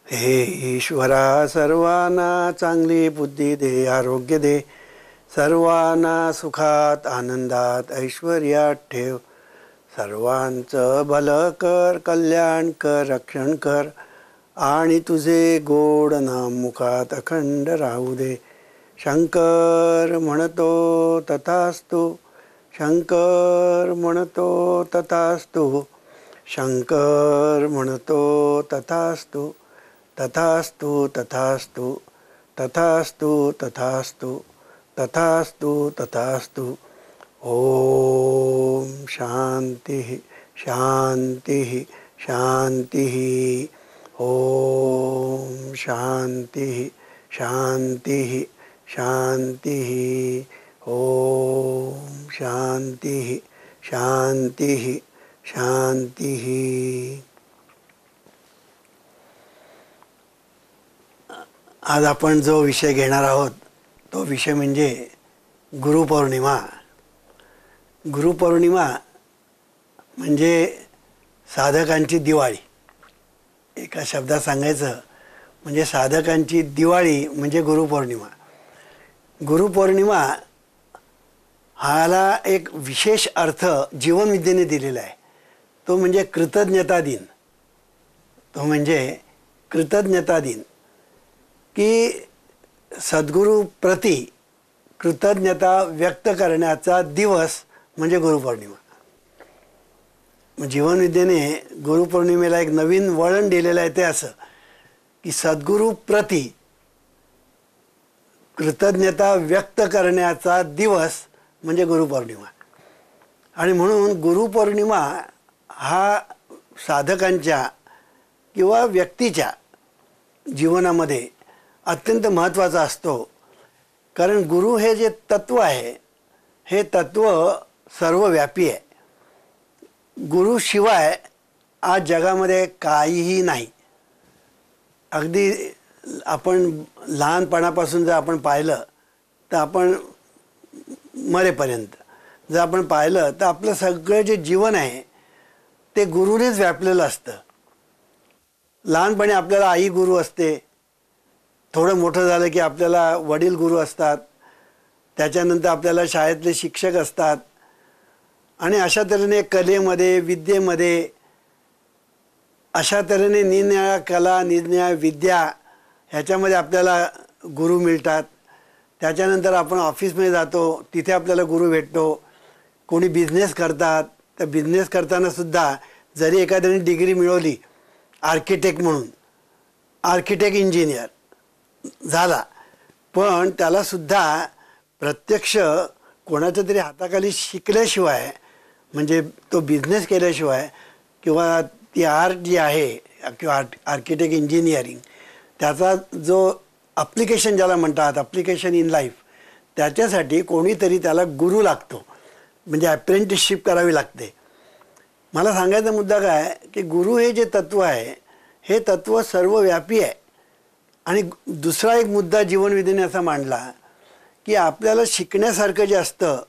हे ईश्वरा, सर्वांना चांगली बुद्धी दे, आरोग्य दे, सर्वांना सुखात आनंदात ऐश्वर्यात ठेव, सर्वांचं भलं कर, कल्याण कर, रक्षण कर आणि तुझे गोड नाम मुखात अखंड राहू दे. शंकर म्हणतो तथास्तु, शंकर म्हणतो तथास्तु, शंकर म्हणतो तथास्तु, तथास्तु तथास्तु, तथास्तु तथास्तु, तथास्तु तथास्तु. ओम शांति शांति शांति. ओम शांति शांति शांति. ओम शांति शांति शांति. आज आपण जो विषय घेणार आहोत तो विषय म्हणजे गुरुपौर्णिमा. गुरुपौर्णिमा म्हणजे साधकांची दिवाळी. एका शब्दात सांगायचं म्हणजे साधकांची दिवाळी म्हणजे गुरुपौर्णिमा. गुरुपौर्णिमा हाला एक विशेष अर्थ जीवनविद्येने दिलेला आहे. तो म्हणजे कृतज्ञता दिन. तो म्हणजे कृतज्ञता दिन, की सद्गुरू प्रति कृतज्ञता व्यक्त करण्याचा दिवस म्हणजे गुरुपौर्णिमा. जीवनविद्येने गुरुपौर्णिमेला एक नवीन वळण दिलेलं आहे. ते असं की सद्गुरू प्रति कृतज्ञता व्यक्त करण्याचा दिवस म्हणजे गुरुपौर्णिमा. आणि म्हणून गुरुपौर्णिमा हा साधकांच्या किंवा व्यक्तीच्या जीवनामध्ये अत्यंत महत्त्वाचा असतो. कारण गुरु हे जे तत्व आहे हे तत्व सर्वव्यापी आहे. गुरुशिवाय आज जगामध्ये काहीही नाही. अगदी आपण लहानपणापासून जर आपण पाहिलं तर आपण मरेपर्यंत जर आपण पाहिलं तर आपलं सगळं जे जीवन आहे ते गुरुनेच व्यापलेलं असतं. लहानपणी आपल्याला आई गुरु असते, थोडं मोठं झालं की आपल्याला वडील गुरु असतात, त्याच्यानंतर आपल्याला शाळेतले शिक्षक असतात. आणि अशा तऱ्हेने कलेमध्ये विद्येमध्ये अशा तऱ्हेने निरनिराळ्या कला निरनिराळ्या विद्या ह्याच्यामध्ये आपल्याला गुरु मिळतात. त्याच्यानंतर आपण ऑफिसमध्ये जातो, तिथे आपल्याला गुरु भेटतो. कोणी बिझनेस करतात तर बिझनेस करतानासुद्धा जरी एखाद्याने डिग्री मिळवली आर्किटेक्ट म्हणून, आर्किटेक्ट इंजिनियर झाला, पण त्यालासुद्धा प्रत्यक्ष कोणाच्या तरी हाताखाली शिकल्याशिवाय म्हणजे तो बिझनेस केल्याशिवाय किंवा ती आर्ट जी आहे किंवा आर्किटेक्ट इंजिनिअरिंग त्याचा जो ॲप्लिकेशन ज्याला म्हणतात ॲप्लिकेशन इन लाईफ, त्याच्यासाठी कोणीतरी त्याला गुरु लागतो. म्हणजे अप्रेंटिसशिप करावी लागते. मला सांगायचा मुद्दा काय की गुरु हे जे तत्व आहे हे तत्व सर्वव्यापी आहे. आणि दुसरा एक मुद्दा जीवनविद्येने असा मांडला की आपल्याला शिकण्यासारखं जे असतं,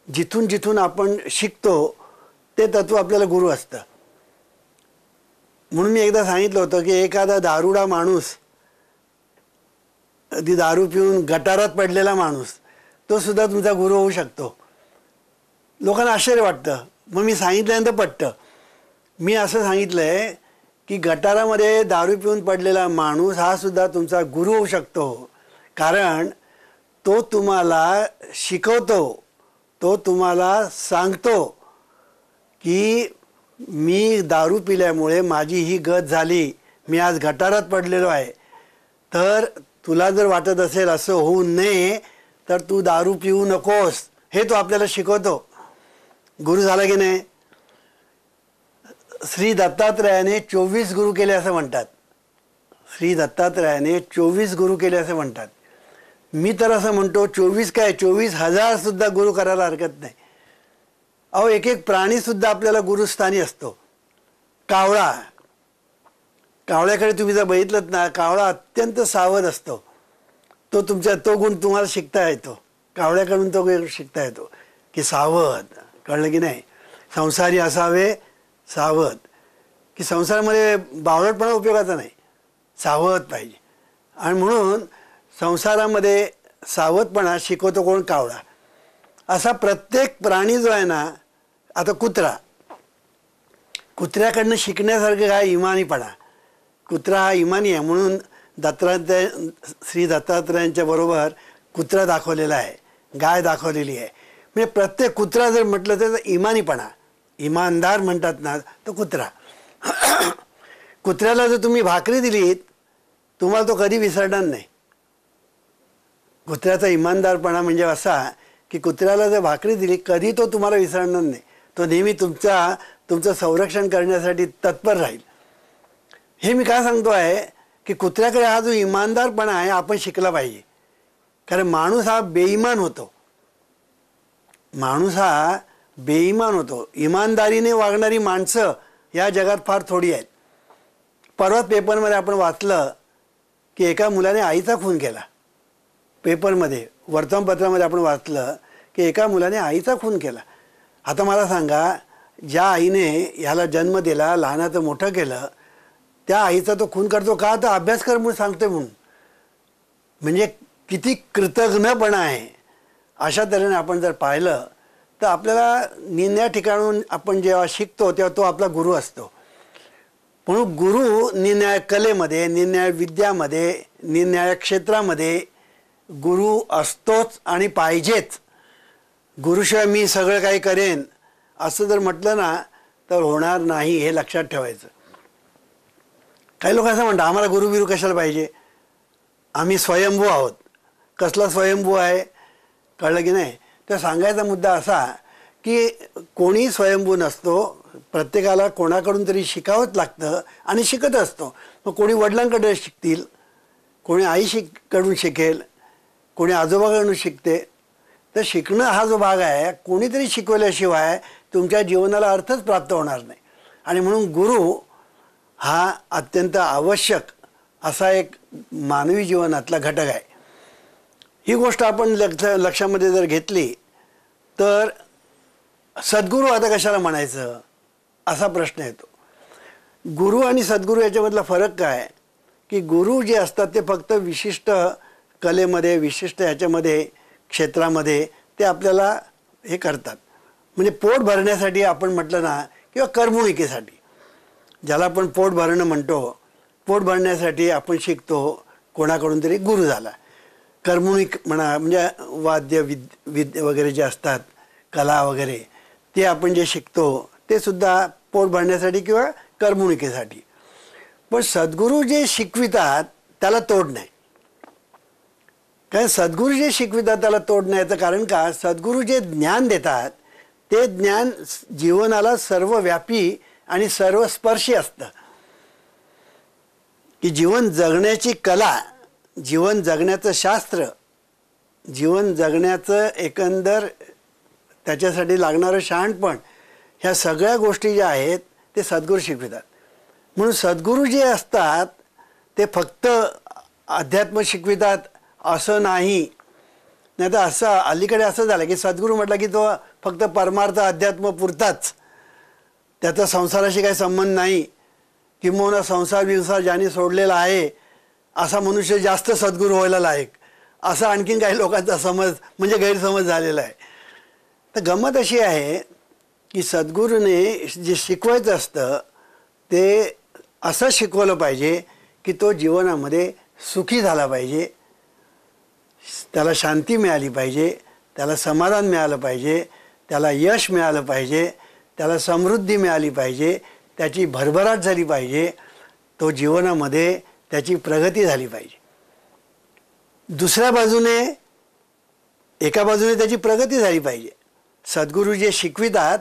जिथून जिथून आपण शिकतो ते तत्व आपल्याला गुरु असतं. म्हणून मी एकदा सांगितलं होतं की एखादा दारुडा माणूस, ती दारू पिऊन गटारात पडलेला माणूस, तो सुद्धा तुमचा गुरु होऊ शकतो. लोकांना आश्चर्य वाटतं, मग मी सांगितल्यानंतर पटतं. मी असं सांगितलं आहे की गटारामध्ये दारू पिऊन पडलेला माणूस हा सुद्धा तुमचा गुरु होऊ शकतो. कारण तो तुम्हाला शिकवतो, तो तुम्हाला सांगतो की मी दारू पिल्यामुळे माझी ही गत झाली, मी आज गटारात पडलेलो आहे, तर तुला जर वाटत असेल असं होऊ नये तर तू दारू पिऊ नकोस, हे तो आपल्याला शिकवतो. गुरु झाला की नाही. श्री दत्तात्रयाने 24 गुरु केले असं म्हणतात. श्री दत्तात्रयाने 24 गुरु केले असं म्हणतात. मी तर असं म्हणतो 24 काय 24,000 सुद्धा गुरु करायला हरकत नाही. अहो एक एक प्राणीसुद्धा आपल्याला गुरुस्थानी असतो. कावळा, कावळ्याकडे तुम्ही जर बघितलं ना, कावळा अत्यंत सावध असतो. तो गुण तुम्हाला शिकता येतो. कावळ्याकडून तो गुण शिकता येतो की सावध. कळलं की नाही. संसारी असावे सावध, की संसारामध्ये बावळटपणा उपयोगाचा नाही. सावध पाहिजे. आणि म्हणून संसारामध्ये सावधपणा शिकवतो कोण? कावळा. असा प्रत्येक प्राणी जो आहे ना, आता कुत्र्याकडनं शिकण्यासारखं काय? इमानीपणा. कुत्रा हा इमानी आहे. म्हणून श्री दत्तात्रयांच्या बरोबर कुत्रा दाखवलेला आहे, गाय दाखवलेली आहे. म्हणजे प्रत्येक कुत्रा जर म्हटलं तर इमानीपणा, इमानदार म्हणतात ना, तो कुत्रा. कुत्र्याला जर तुम्ही भाकरी दिलीत, तुम्हाला तो कधी विसरणार नाही. कुत्र्याचा इमानदारपणा म्हणजे असा की कुत्र्याला जर भाकरी दिली, कधी तो तुम्हाला विसरणार नाही. तो नेहमी तुमचं संरक्षण करण्यासाठी तत्पर राहील. हे मी काय सांगतो आहे की कुत्र्याकडे हा जो इमानदारपणा आहे आपण शिकला पाहिजे. कारण माणूस हा बेईमान होतो. माणूस हा बेईमान होतो. इमानदारीने वागणारी माणसं या जगात फार थोडी आहेत. परवाच पेपरमध्ये आपण वाचलं की एका मुलाने आईचा खून केला. पेपरमध्ये, वर्तमानपत्रामध्ये आपण वाचलं की एका मुलाने आईचा खून केला. आता मला सांगा, ज्या आईने ह्याला जन्म दिला, लहानाचं मोठं केलं, त्या आईचा तो खून करतो का? तर अभ्यास कर म्हणून सांगतोय म्हणून. म्हणजे किती कृतज्ञपणा आहे. अशा तऱ्हेने आपण जर पाहिलं तर आपल्याला निन्या ठिकाणून आपण जेव्हा शिकतो तेव्हा तो आपला गुरु असतो. म्हणून गुरु निन्याय कलेमध्ये, निन्याय विद्यामध्ये, निन्याय क्षेत्रामध्ये गुरु असतोच आणि पाहिजेच. गुरुशिवाय मी सगळं काही करेन असं जर म्हटलं ना तर होणार नाही, हे लक्षात ठेवायचं. काही लोक असं म्हणतात आम्हाला गुरुबिरू कशाला पाहिजे, आम्ही स्वयंभू आहोत. कसला स्वयंभू आहे कळलं की नाही? तर सांगायचा मुद्दा असा की कोणी स्वयंभू नसतो. प्रत्येकाला कोणाकडून तरी शिकावंच लागतं आणि शिकत असतो. मग कोणी वडिलांकडे शिकतील, कोणी कडून शिकेल, कोणी आजोबाकडून शिकते. तर शिकणं हा जो भाग आहे, कोणीतरी शिकवल्याशिवाय तुमच्या जीवनाला अर्थच प्राप्त होणार नाही. आणि म्हणून गुरु हा अत्यंत आवश्यक असा एक मानवी जीवनातला घटक आहे. ही गोष्ट आपण लक्षामध्ये जर घेतली तर सद्गुरू आता कशाला म्हणायचं असा प्रश्न येतो. गुरु आणि सद्गुरू याच्यामधला फरक काय की गुरु जे असतात ते फक्त विशिष्ट कलेमध्ये, विशिष्ट ह्याच्यामध्ये, क्षेत्रामध्ये ते आपल्याला हे करतात. म्हणजे पोट भरण्यासाठी आपण म्हटलं ना, किंवा करमणुकीसाठी, ज्याला आपण पोट भरणं म्हणतो, पोट भरण्यासाठी आपण शिकतो कोणाकडून तरी गुरु झाला. करमणूक म्हणा, म्हणजे वाद्य विद्या वगैरे जे असतात, कला वगैरे, ते आपण जे शिकतो ते सुद्धा पोट भरण्यासाठी किंवा करमणुकीसाठी. पण सद्गुरू जे शिकवितात त्याला तोड नाही. कारण सद्गुरू जे शिकवितात त्याला तोड नाही. याचं कारण का? सद्गुरू जे ज्ञान देतात ते ज्ञान जीवनाला सर्वव्यापी आणि सर्वस्पर्शी असतं. की जीवन जगण्याची कला, जीवन जगण्याचं शास्त्र, जीवन जगण्याचं एकंदर त्याच्यासाठी लागणारं शहाणपण, ह्या सगळ्या गोष्टी ज्या आहेत ते सद्गुरू शिकवितात. म्हणून सद्गुरू जे असतात ते फक्त अध्यात्म शिकवितात असं नाही. नाही तर असं अलीकडे असं झालं की सद्गुरू म्हटलं की तो फक्त परमार्थ अध्यात्म पुरताच, त्याचा संसाराशी काही संबंध नाही, किंबहुना संसार विंसार ज्याने सोडलेला आहे असा मनुष्य जास्त सद्गुरू व्हायला लायक, असा आणखीन काही लोकांचा समज म्हणजे गैरसमज झालेला आहे. तर गंमत अशी आहे की सद्गुरूने जे शिकवायचं असतं ते असं शिकवलं पाहिजे की तो जीवनामध्ये सुखी झाला पाहिजे, त्याला शांती मिळाली पाहिजे, त्याला समाधान मिळालं पाहिजे, त्याला यश मिळालं पाहिजे, त्याला समृद्धी मिळाली पाहिजे, त्याची भरभराट झाली पाहिजे, तो जीवनामध्ये त्याची प्रगती झाली पाहिजे. दुसऱ्या बाजूने, एका बाजूने त्याची प्रगती झाली पाहिजे. सद्गुरू जे शिकवितात,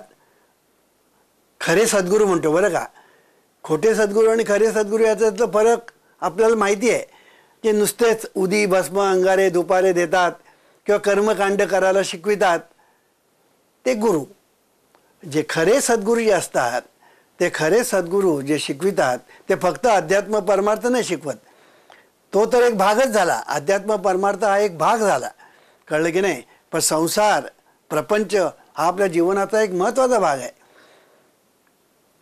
खरे सद्गुरू म्हणतो बरं का, खोटे सद्गुरू आणि खरे सद्गुरू याच्यातला फरक आपल्याला माहिती आहे. की नुसतेच उदी भस्म अंगारे दुपारे देतात किंवा कर्मकांड करायला शिकवितात ते गुरु. जे खरे सद्गुरू जे असतात, ते खरे सद्गुरू जे शिकवितात ते फक्त अध्यात्म परमार्थ नाही शिकवत. तो तर एक भागच झाला, अध्यात्म परमार्थ हा एक भाग झाला, कळलं की नाही? पण संसार प्रपंच हा आपल्या जीवनाचा एक महत्त्वाचा भाग आहे.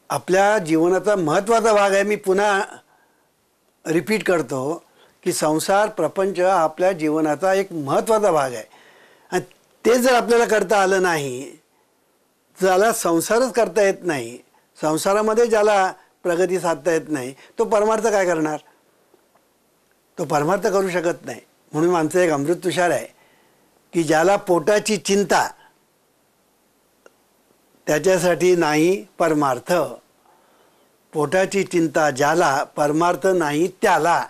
आपल्या जीवनाचा महत्त्वाचा भाग आहे. मी पुन्हा रिपीट करतो की संसार प्रपंच हा आपल्या जीवनाचा एक महत्त्वाचा भाग आहे आणि ते जर आपल्याला करता आलं नाही, ज्याला संसारच करता येत नाही, संसारामध्ये ज्याला प्रगती साधता येत नाही, तो परमार्थ काय करणार? तो परमार्थ करू शकत नाही. म्हणून आमचं एक अमृत तुषार आहे की ज्याला पोटाची चिंता त्याच्यासाठी नाही परमार्थ. पोटाची चिंता ज्याला परमार्थ नाही त्याला,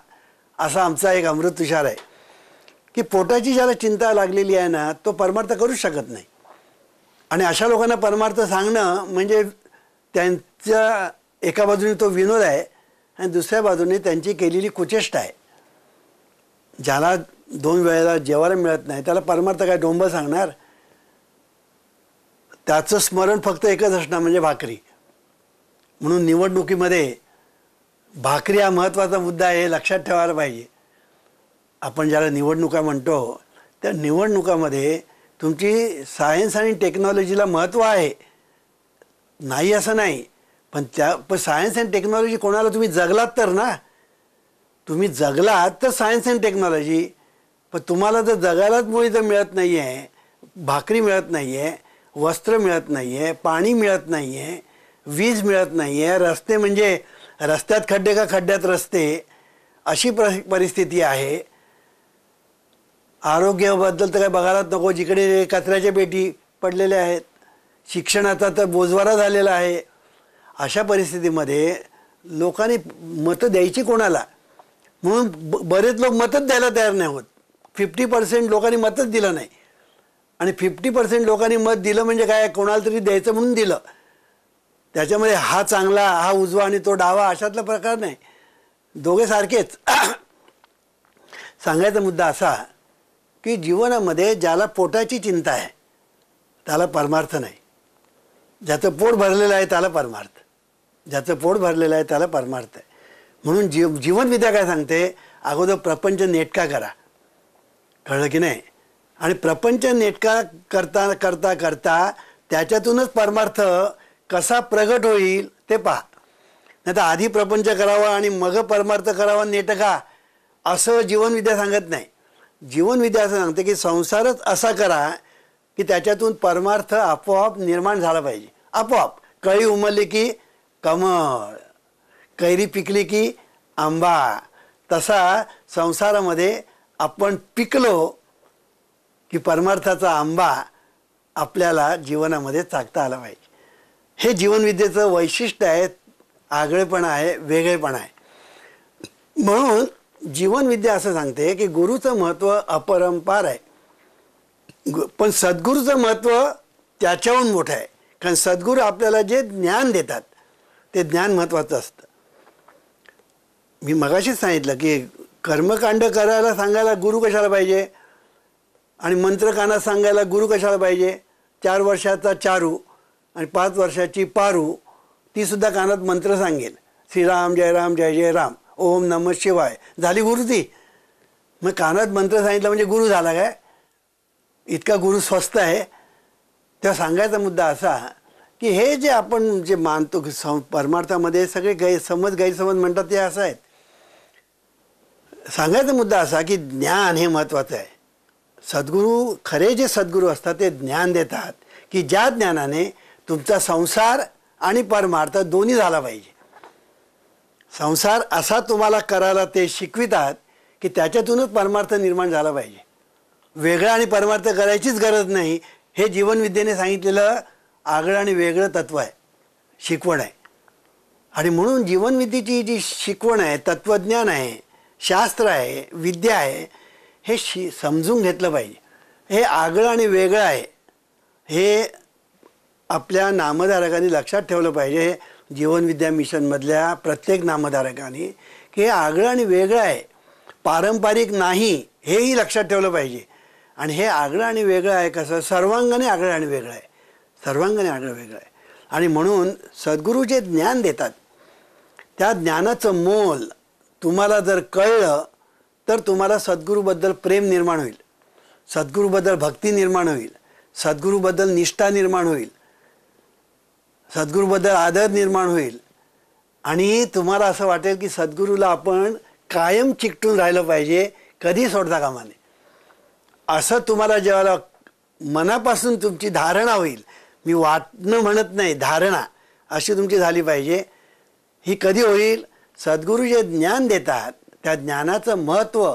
असा आमचा एक अमृत तुषार आहे की पोटाची ज्याला चिंता लागलेली आहे ना, तो परमार्थ करूच शकत नाही. आणि अशा लोकांना परमार्थ सांगणं म्हणजे त्यांच्या एका बाजूने तो विनोद आहे आणि दुसऱ्या बाजूने त्यांची केलेली कुचेष्टा आहे. ज्याला 2 वेळेला जेवायला मिळत नाही त्याला परमार्थ काय डोंब सांगणार? त्याचं स्मरण फक्त एकच असणार म्हणजे भाकरी. म्हणून निवडणुकीमध्ये भाकरी हा महत्त्वाचा मुद्दा आहे, हे लक्षात ठेवायला पाहिजे. आपण ज्याला निवडणुका म्हणतो त्या निवडणुकामध्ये तुमची सायन्स आणि टेक्नॉलॉजीला महत्त्व आहे, नाही असं नाही, पण सायन्स अँड टेक्नॉलॉजी कोणाला तुम्ही जगलात तर ना. तुम्ही जगलात तर सायन्स अँड टेक्नॉलॉजी. पण तुम्हाला जर जगायलाच मुळी तर मिळत नाही आहे, भाकरी मिळत नाही आहे, वस्त्र मिळत नाही आहे, पाणी मिळत नाही आहे, वीज मिळत नाही आहे, रस्ते म्हणजे रस्त्यात खड्डे का खड्ड्यात रस्ते, अशी परिस्थिती आहे. आरोग्याबद्दल तर काय बघायलाच नको, जिकडे कचऱ्याच्या पेटी पडलेल्या आहेत. शिक्षणाचा तर बोजवारा झालेला आहे. अशा परिस्थितीमध्ये लोकांनी मतं द्यायची कोणाला? म्हणून बरेच लोक मतच द्यायला तयार नाही होत. 50% लोकांनी मतच दिलं नाही. आणि 50% लोकांनी मत दिलं म्हणजे काय, कोणाला तरी द्यायचं म्हणून दिलं. त्याच्यामध्ये हा चांगला, हा उजवा आणि तो डावा अशातला प्रकार नाही, दोघे सारखेच. सांगायचा मुद्दा असा की जीवनामध्ये ज्याला पोटाची चिंता आहे त्याला परमार्थ नाही. ज्याचं पोट भरलेलं आहे त्याला परमार्थ, ज्याचं पोट भरलेलं आहे त्याला परमार्थ आहे. म्हणून जीवनविद्या काय सांगते, अगोदर प्रपंच नेटका करा. कळलं की नाही? आणि प्रपंच नेटका करता करता करता त्याच्यातूनच परमार्थ कसा प्रगट होईल ते पहा. नाही तर आधी प्रपंच करावा आणि मग परमार्थ करावा नेटका, असं जीवनविद्या सांगत नाही. जीवनविद्या असं सांगते की संसारच असा करा की त्याच्यातून परमार्थ आपोआप निर्माण झाला पाहिजे. आपोआप कळी उमलली की कमळ, कैरी पिकली की आंबा, तसा संसारामध्ये आपण पिकलो की परमार्थाचा आंबा आपल्याला जीवनामध्ये चाखता आला पाहिजे. हे जीवनविद्येचं वैशिष्ट्य आहे, आगळेपणा आहे, वेगळेपणा आहे. म्हणून जीवनविद्या असं सांगते की गुरुचं महत्त्व अपरंपार आहे, पण सद्गुरूचं महत्त्व त्याच्याहून मोठं आहे. कारण सद्गुरू आपल्याला जे ज्ञान देतात ते ज्ञान महत्त्वाचं असतं. मी मगाशीच सांगितलं की कर्मकांड करायला सांगायला गुरु कशाला पाहिजे आणि मंत्र कानात सांगायला गुरु कशाला पाहिजे? 4 वर्षाचा चारू आणि 5 वर्षाची पारू, तीसुद्धा कानात मंत्र सांगेल, श्रीराम जय राम जय जय राम, ओम नमः शिवाय, झाली गुरु ती. मग कानात मंत्र सांगितलं म्हणजे गुरु झाला काय? इतका गुरु स्वस्त आहे. तेव्हा सांगायचा मुद्दा असा की हे जे आपण जे मानतो परमार्थामध्ये सगळे गैरसमज म्हणतात ते असं आहेत. सांगायचा मुद्दा असा की ज्ञान हे महत्त्वाचं आहे. सद्गुरू, खरे जे सद्गुरू असतात ते ज्ञान देतात की ज्या ज्ञानाने तुमचा संसार आणि परमार्थ दोन्ही झाला पाहिजे. संसार असा तुम्हाला करायला ते शिकवितात की त्याच्यातूनच परमार्थ निर्माण झाला पाहिजे. वेगळा आणि परमार्थ करायचीच गरज नाही, हे जीवनविद्येने सांगितलेलं आगळं आणि वेगळं तत्व आहे, शिकवण आहे. आणि म्हणून जीवनविद्येची जी शिकवण आहे, तत्त्वज्ञान आहे, शास्त्र आहे, विद्या आहे, हे समजून घेतलं पाहिजे. हे आगळं आणि वेगळं आहे हे आपल्या नामधारकांनी लक्षात ठेवलं पाहिजे. जीवनविद्या मिशनमधल्या प्रत्येक नामधारकांनी की हे आगळं आणि वेगळं आहे, पारंपरिक नाही, हेही लक्षात ठेवलं पाहिजे. आणि हे आगळं आणि वेगळं आहे कसं? सर्वांगाने आगळं आणि वेगळं आहे, सर्वांगाने आगळं वेगळं आहे. आणि म्हणून सद्गुरू जे ज्ञान देतात त्या ज्ञानाचं मोल तुम्हाला जर कळलं तर तुम्हाला सद्गुरूबद्दल प्रेम निर्माण होईल, सद्गुरूबद्दल भक्ती निर्माण होईल, सद्गुरूबद्दल निष्ठा निर्माण होईल, सद्गुरूबद्दल आदर निर्माण होईल. आणि तुम्हाला असं वाटेल की सद्गुरूला आपण कायम चिकटून राहिलं पाहिजे, कधी सोडता कामा नये. असं तुम्हाला जेव्हा मनापासून तुमची धारणा होईल, मी वाटणं म्हणत नाही, धारणा अशी तुमची झाली पाहिजे. ही कधी होईल? सद्गुरू जे ज्ञान देतात त्या ज्ञानाचं महत्त्व,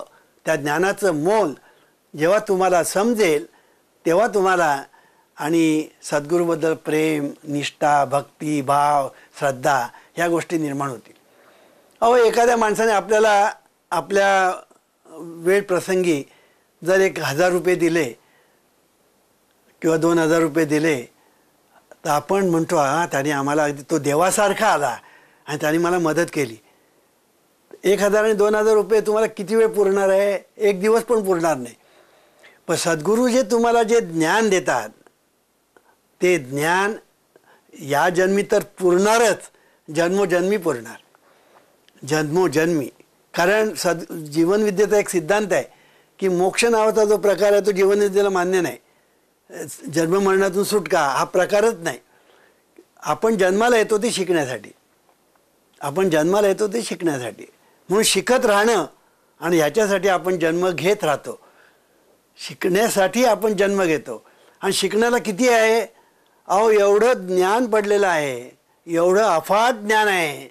त्या ज्ञानाचं मोल जेव्हा तुम्हाला समजेल तेव्हा तुम्हाला आणि सद्गुरूबद्दल प्रेम, निष्ठा, भक्ती, भाव, श्रद्धा ह्या गोष्टी निर्माण होतील. अहो, एखाद्या माणसाने आपल्याला आपल्या वेळ प्रसंगी जर 1,000 रुपये दिले किंवा 2,000 रुपये दिले तर आपण म्हणतो, हां, त्याने आम्हाला अगदी तो देवासारखा आला आणि त्याने मला मदत केली. 1,000 आणि 2,000 रुपये तुम्हाला किती वेळ पुरणार आहे? एक दिवस पण पुरणार नाही. पण सद्गुरू जे तुम्हाला जे ज्ञान देतात ते ज्ञान या जन्मी तर पुरणारच, जन्मोजन्मी पुरणार, जन्मोजन्मी. कारण जीवनविद्येचा एक सिद्धांत आहे की मोक्ष नावाचा जो प्रकार आहे तो जीवनविद्येला मान्य नाही. जन्ममरणातून सुटका हा प्रकारच नाही. आपण जन्माला येतो ते शिकण्यासाठी, आपण जन्माला येतो ते शिकण्यासाठी. म्हणून शिकत राहणं आणि ह्याच्यासाठी आपण जन्म घेत राहतो. शिकण्यासाठी आपण जन्म घेतो. आणि शिकण्याला किती आहे? अहो, एवढं ज्ञान पडलेलं आहे, एवढं अफाट ज्ञान आहे,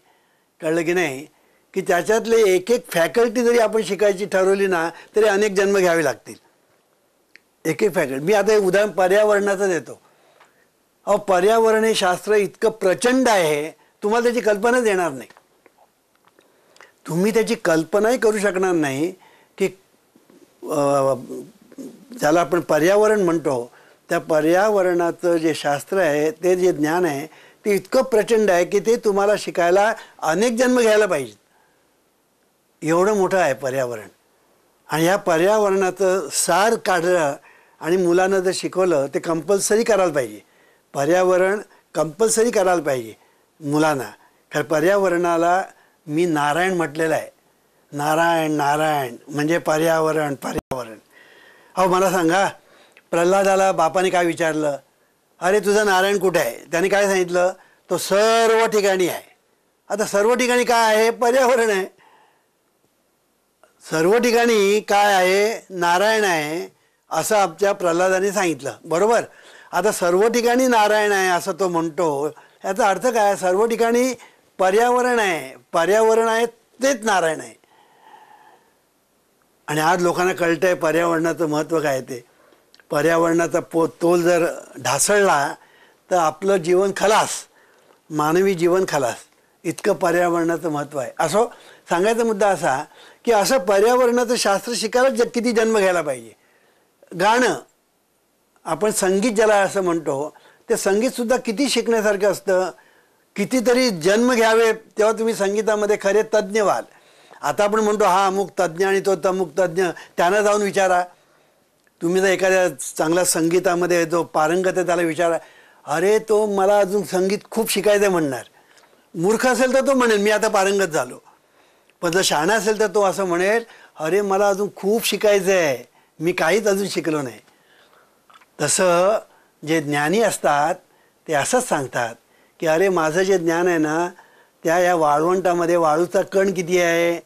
कळलं की नाही, की त्याच्यातले एक एक फॅकल्टी जरी आपण शिकायची ठरवली ना तरी अनेक जन्म घ्यावे लागतील. एक एक फॅकल्टी. मी आता एक उदाहरण पर्यावरणाचं देतो. अहो, पर्यावरण हे शास्त्र इतकं प्रचंड आहे, तुम्हाला त्याची कल्पनाच येणार नाही. तुम्ही त्याची कल्पनाही करू शकणार नाही की ज्याला आपण पर्यावरण म्हणतो त्या पर्यावरणाचं जे शास्त्र आहे, ते जे ज्ञान आहे ते इतकं प्रचंड आहे की ते तुम्हाला शिकायला अनेक जन्म घ्यायला पाहिजेत. एवढं मोठं आहे पर्यावरण. आणि ह्या पर्यावरणाचं सार काढलं आणि मुलांना जर शिकवलं ते कंपल्सरी करायला पाहिजे. पर्यावरण कंपल्सरी करायला पाहिजे मुलांना. कारण पर्यावरणाला मी नारायण म्हटलेलं आहे. नारायण नारायण म्हणजे पर्यावरण, पर्यावरण. अहो, मला सांगा, प्रल्हादाला बापाने काय विचारलं? अरे, तुझा नारायण कुठे आहे? त्याने काय सांगितलं? तो सर्व ठिकाणी आहे. आता सर्व ठिकाणी काय आहे? पर्यावरण आहे. सर्व ठिकाणी काय आहे? नारायण आहे, असं आमच्या प्रल्हादाने सांगितलं, बरोबर. आता सर्व ठिकाणी नारायण आहे असं तो म्हणतो, याचा अर्थ काय? सर्व ठिकाणी पर्यावरण आहे, पर्यावरण आहे तेच नारायण आहे. आणि आज लोकांना कळतं आहे पर्यावरणाचं महत्त्व काय ते. पर्यावरणाचा तोल जर ढासळला तर आपलं जीवन खलास, मानवी जीवन खलास, इतकं पर्यावरणाचं महत्त्व आहे. असं सांगायचा मुद्दा असा की असं पर्यावरणाचं शास्त्र शिकायला किती जन्म घ्यायला पाहिजे. गाणं, आपण संगीत ज्याला असं म्हणतो, ते संगीतसुद्धा किती शिकण्यासारखं असतं. कितीतरी जन्म घ्यावे तेव्हा तुम्ही संगीतामध्ये खरे तज्ज्ञ व्हाल. आता आपण म्हणतो हा अमुक तज्ज्ञ आणि तो तमुक तज्ज्ञ, त्यांना जाऊन विचारा. तुम्ही जर एखाद्या चांगल्या संगीतामध्ये जो पारंगत आहे त्याला विचारा, अरे तो मला अजून संगीत खूप शिकायचं आहे म्हणणार. मूर्ख असेल तर तो म्हणेल मी आता पारंगत झालो. पण जर शहाणा असेल तर तो असं म्हणेल, अरे मला अजून खूप शिकायचं आहे, मी काहीच अजून शिकलो नाही. तसं जे ज्ञानी असतात ते असंच सांगतात की अरे माझं जे ज्ञान आहे ना, त्या या वाळवंटामध्ये वाळूचा कण किती आहे,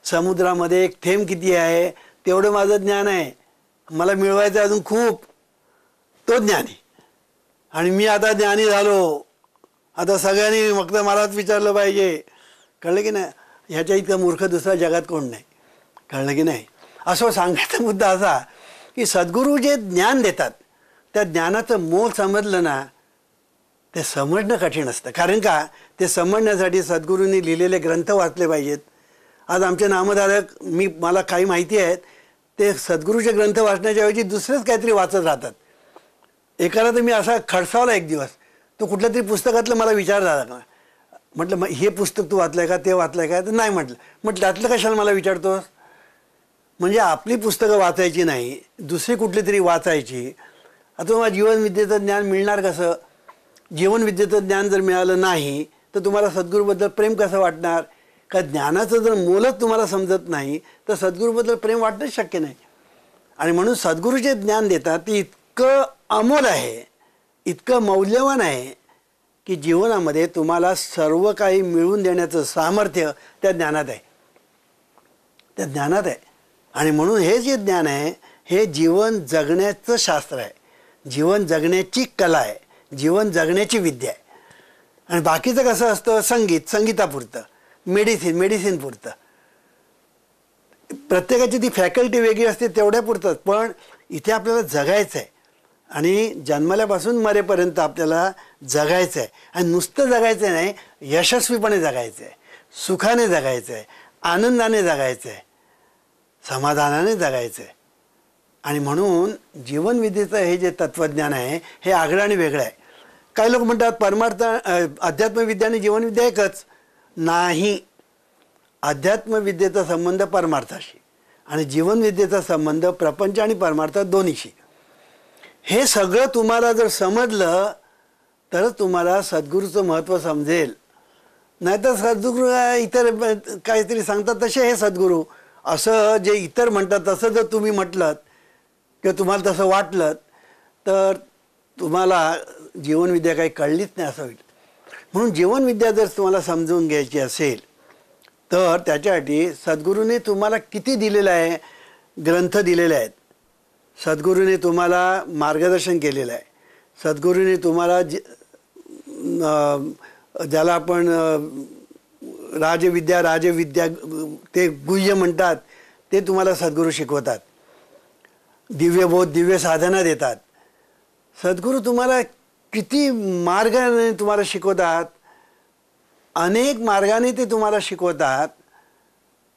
समुद्रामध्ये एक थेंब किती आहे, तेवढं माझं ज्ञान आहे. मला मिळवायचं अजून खूप. तो ज्ञानी. आणि मी आता ज्ञानी झालो, आता सगळ्यांनी फक्त मलाच विचारलं पाहिजे. कळलं की नाही? ह्याच्या इतका मूर्ख दुसऱ्या जगात कोण नाही. कळलं की नाही? असं सांगायचा मुद्दा असा की सद्गुरू जे ज्ञान देतात त्या ज्ञानाचं मोल समजलं ना, ते समजणं कठीण असतं. कारण का? ते समजण्यासाठी सद्गुरूंनी लिहिलेले ग्रंथ वाचले पाहिजेत. आज आमचे नामधारक, मला काही माहिती आहेत, ते सद्गुरूचे ग्रंथ वाचण्याच्या ऐवजी दुसरेच काहीतरी वाचत राहतात. एकाला तर मी असा खडसावला एक दिवस, तो कुठल्या तरी पुस्तकातलं मला विचार झाला. म्हटलं मग हे पुस्तक तू वाचलं आहे का, ते वाचलं आहे का? तर नाही म्हटलं. म्हटलं त्यातलं कशाला मला विचारतोस? म्हणजे आपली पुस्तकं वाचायची नाही, दुसरी कुठली तरी वाचायची. आता तुम्हाला जीवनविद्येचं ज्ञान मिळणार कसं? जीवनविद्येचं ज्ञान जर मिळालं नाही तर तुम्हाला सद्गुरूबद्दल प्रेम कसं वाटणार? का ज्ञानाचं जर मोलच तुम्हाला समजत नाही तर सद्गुरूबद्दल प्रेम वाटणंच शक्य नाही. आणि म्हणून सद्गुरू जे ज्ञान देतात ते इतकं अमोल आहे, इतकं मौल्यवान आहे की जीवनामध्ये तुम्हाला सर्व काही मिळवून देण्याचं सामर्थ्य त्या ज्ञानात आहे. त्या ज्ञानात आहे. आणि म्हणून हे जे ज्ञान आहे हे जीवन जगण्याचं शास्त्र आहे, जीवन जगण्याची कला आहे, जीवन जगण्याची विद्या आहे. आणि बाकीचं कसं असतं, संगीतापुरतं, मेडिसिनपुरतं. प्रत्येकाची ती फॅकल्टी वेगळी असते तेवढ्यापुरतंच. पण इथे आपल्याला जगायचं आहे आणि जन्मल्यापासून मरेपर्यंत आपल्याला जगायचं आहे. आणि नुसतं जगायचं नाही, यशस्वीपणे जगायचं आहे, सुखाने जगायचं आहे, आनंदाने जगायचं आहे, समाधानाने जगायचं आहे. आणि म्हणून जीवनविधीचं हे जे तत्त्वज्ञान आहे हे आगळं आणि वेगळं आहे. काही लोक म्हणतात परमार्थ अध्यात्मविद्या आणि जीवनविद्या एकच. नाही, अध्यात्मविद्येचा संबंध परमार्थाशी आणि जीवनविद्येचा संबंध प्रपंच आणि परमार्थ दोन्हीशी. हे सगळं तुम्हाला जर समजलं तरच तुम्हाला सद्गुरूचं महत्त्व समजेल. नाहीतर सद्गुरू इतर काहीतरी सांगतात तसे हे सद्गुरू, असं जे इतर म्हणतात तसं जर तुम्ही म्हटलं किंवा तुम्हाला तसं वाटलं तर तुम्हाला जीवनविद्या काही कळलीच नाही असं होईल. म्हणून जीवनविद्या जर तुम्हाला समजून घ्यायची असेल तर त्याच्यासाठी सद्गुरूने तुम्हाला किती दिलेलं आहे, ग्रंथ दिलेले आहेत, सद्गुरूने तुम्हाला मार्गदर्शन केलेलं आहे, सद्गुरूने तुम्हाला ज्याला आपण राजविद्या ते गुह्य म्हणतात ते तुम्हाला सद्गुरू शिकवतात. दिव्यबोध, दिव्य साधना देतात. सद्गुरू तुम्हाला किती मार्गाने तुम्हाला शिकवतात, अनेक मार्गाने ते तुम्हाला शिकवतात.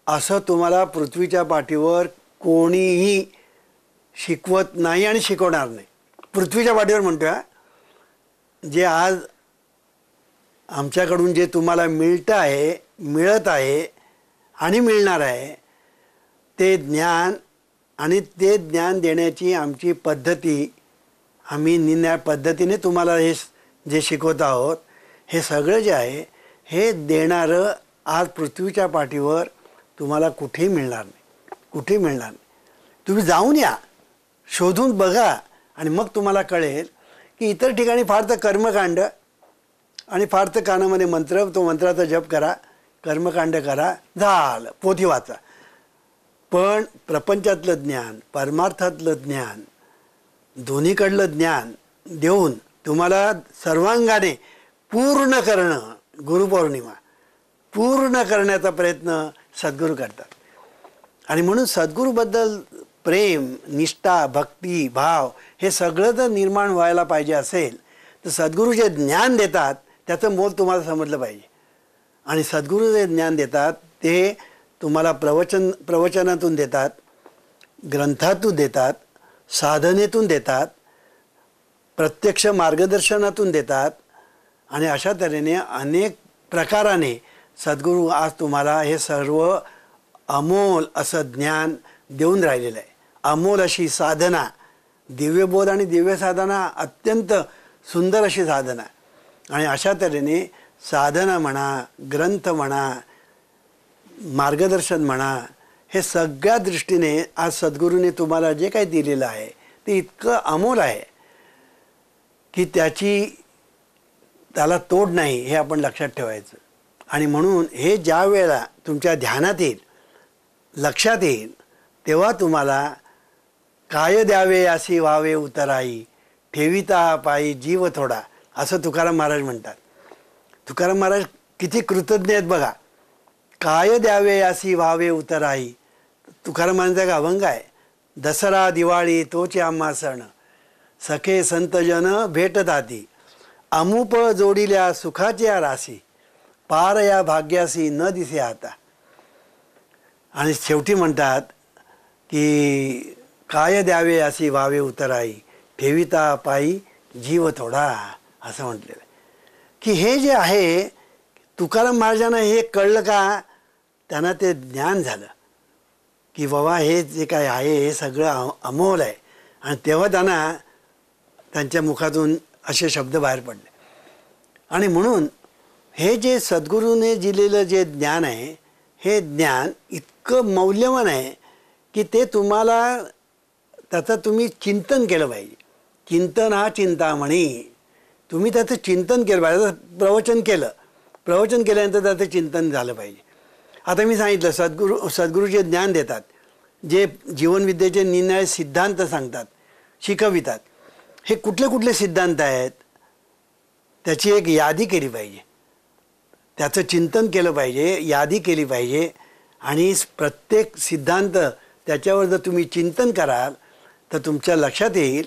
असं तुम्हाला पृथ्वीच्या पाठीवर कोणीही शिकवत नाही आणि शिकवणार नाही. पृथ्वीच्या पाठीवर म्हणतोय, जे आज आमच्याकडून जे तुम्हाला मिळत आहे आणि मिळणार आहे ते ज्ञान आणि ते ज्ञान देण्याची आमची पद्धती, आम्ही निन्या पद्धतीने तुम्हाला हे जे शिकवत आहोत हे सगळं जे आहे हे देणारं आज पृथ्वीच्या पाठीवर तुम्हाला कुठेही मिळणार नाही. तुम्ही जाऊन या, शोधून बघा आणि मग तुम्हाला कळेल की इतर ठिकाणी फार तर कर्मकांड आणि फार तर कानामध्ये मंत्र, तो मंत्राचा जप करा, कर्मकांड करा, झालं, पोथी वाचा. पण प्रपंचातलं ज्ञान, परमार्थातलं ज्ञान, दोन्हीकडलं ज्ञान देऊन तुम्हाला सर्वांगाने पूर्ण करणं, गुरुपौर्णिमा पूर्ण करण्याचा प्रयत्न सद्गुरू करतात. आणि म्हणून सद्गुरूबद्दल प्रेम, निष्ठा, भक्ती, भाव हे सगळं जर निर्माण व्हायला पाहिजे असेल तर सद्गुरू जे ज्ञान देतात त्याचं मोल तुम्हाला समजलं पाहिजे. आणि सद्गुरू जे ज्ञान देतात ते तुम्हाला प्रवचनातून देतात, ग्रंथातून देतात, साधनेतून देतात, प्रत्यक्ष मार्गदर्शनातून देतात. आणि अशा तऱ्हेने अनेक प्रकाराने सद्गुरू आज तुम्हाला हे सर्व अमोल असं ज्ञान देऊन राहिलेलं आहे. अमोल अशी साधना, दिव्यबोध आणि दिव्य साधना अत्यंत सुंदर अशी साधना. आणि अशा तऱ्हेने साधना म्हणा, ग्रंथ म्हणा, मार्गदर्शन म्हणा, हे सगळ्या दृष्टीने आज सद्गुरूने तुम्हाला जे काही दिलेलं आहे ते इतकं अमोल आहे की त्याला तोड नाही, हे आपण लक्षात ठेवायचं. आणि म्हणून हे ज्या वेळेला तुमच्या ध्यानात येईल, लक्षात येईल, तेव्हा तुम्हाला काय द्यावे अशी व्हावे उतराई, ठेविता पायी जीव थोडा, असं तुकाराम महाराज म्हणतात. तुकाराम महाराज किती कृतज्ञ आहेत बघा. काय द्यावे अशी व्हावे उतराई, तुकाराम महाराजांचा एक अभंग आहे. दसरा दिवाळी तोचे आम्हा सण, सखे संतजन भेटताती, अमुप जोडिल्या सुखाच्या राशी, पार या भाग्यासी न दिसे आता. आणि शेवटी म्हणतात की काय द्यावे अशी व्हावे उतराई, ठेविता पायी जीव थोडा, असं म्हटलेलं आहे. की हे जे आहे तुकाराम महाराजांना हे कळलं का, त्यांना ते ज्ञान झालं की बाबा हे जे काय आहे हे सगळं अमोल आहे. आणि तेव्हा त्यांच्या मुखातून असे शब्द बाहेर पडले. आणि म्हणून हे जे सद्गुरूने दिलेलं जे ज्ञान आहे हे ज्ञान इतकं मौल्यवान आहे की ते तुम्हाला त्याचं तुम्ही चिंतन केलं पाहिजे. चिंतन हा चिंतामणी, तुम्ही त्याचं चिंतन केलं पाहिजे. प्रवचन केल्यानंतर त्याचं चिंतन झालं पाहिजे. आता मी सांगितलं सद्गुरू जे ज्ञान देतात, जे जीवनविद्येचे निर्णय सिद्धांत सांगतात, शिकवितात, हे कुठले कुठले सिद्धांत आहेत त्याची एक यादी केली पाहिजे, त्याचं चिंतन केलं पाहिजे, यादी केली पाहिजे. आणि प्रत्येक सिद्धांत त्याच्यावर जर तुम्ही चिंतन कराल तर तुमच्या लक्षात येईल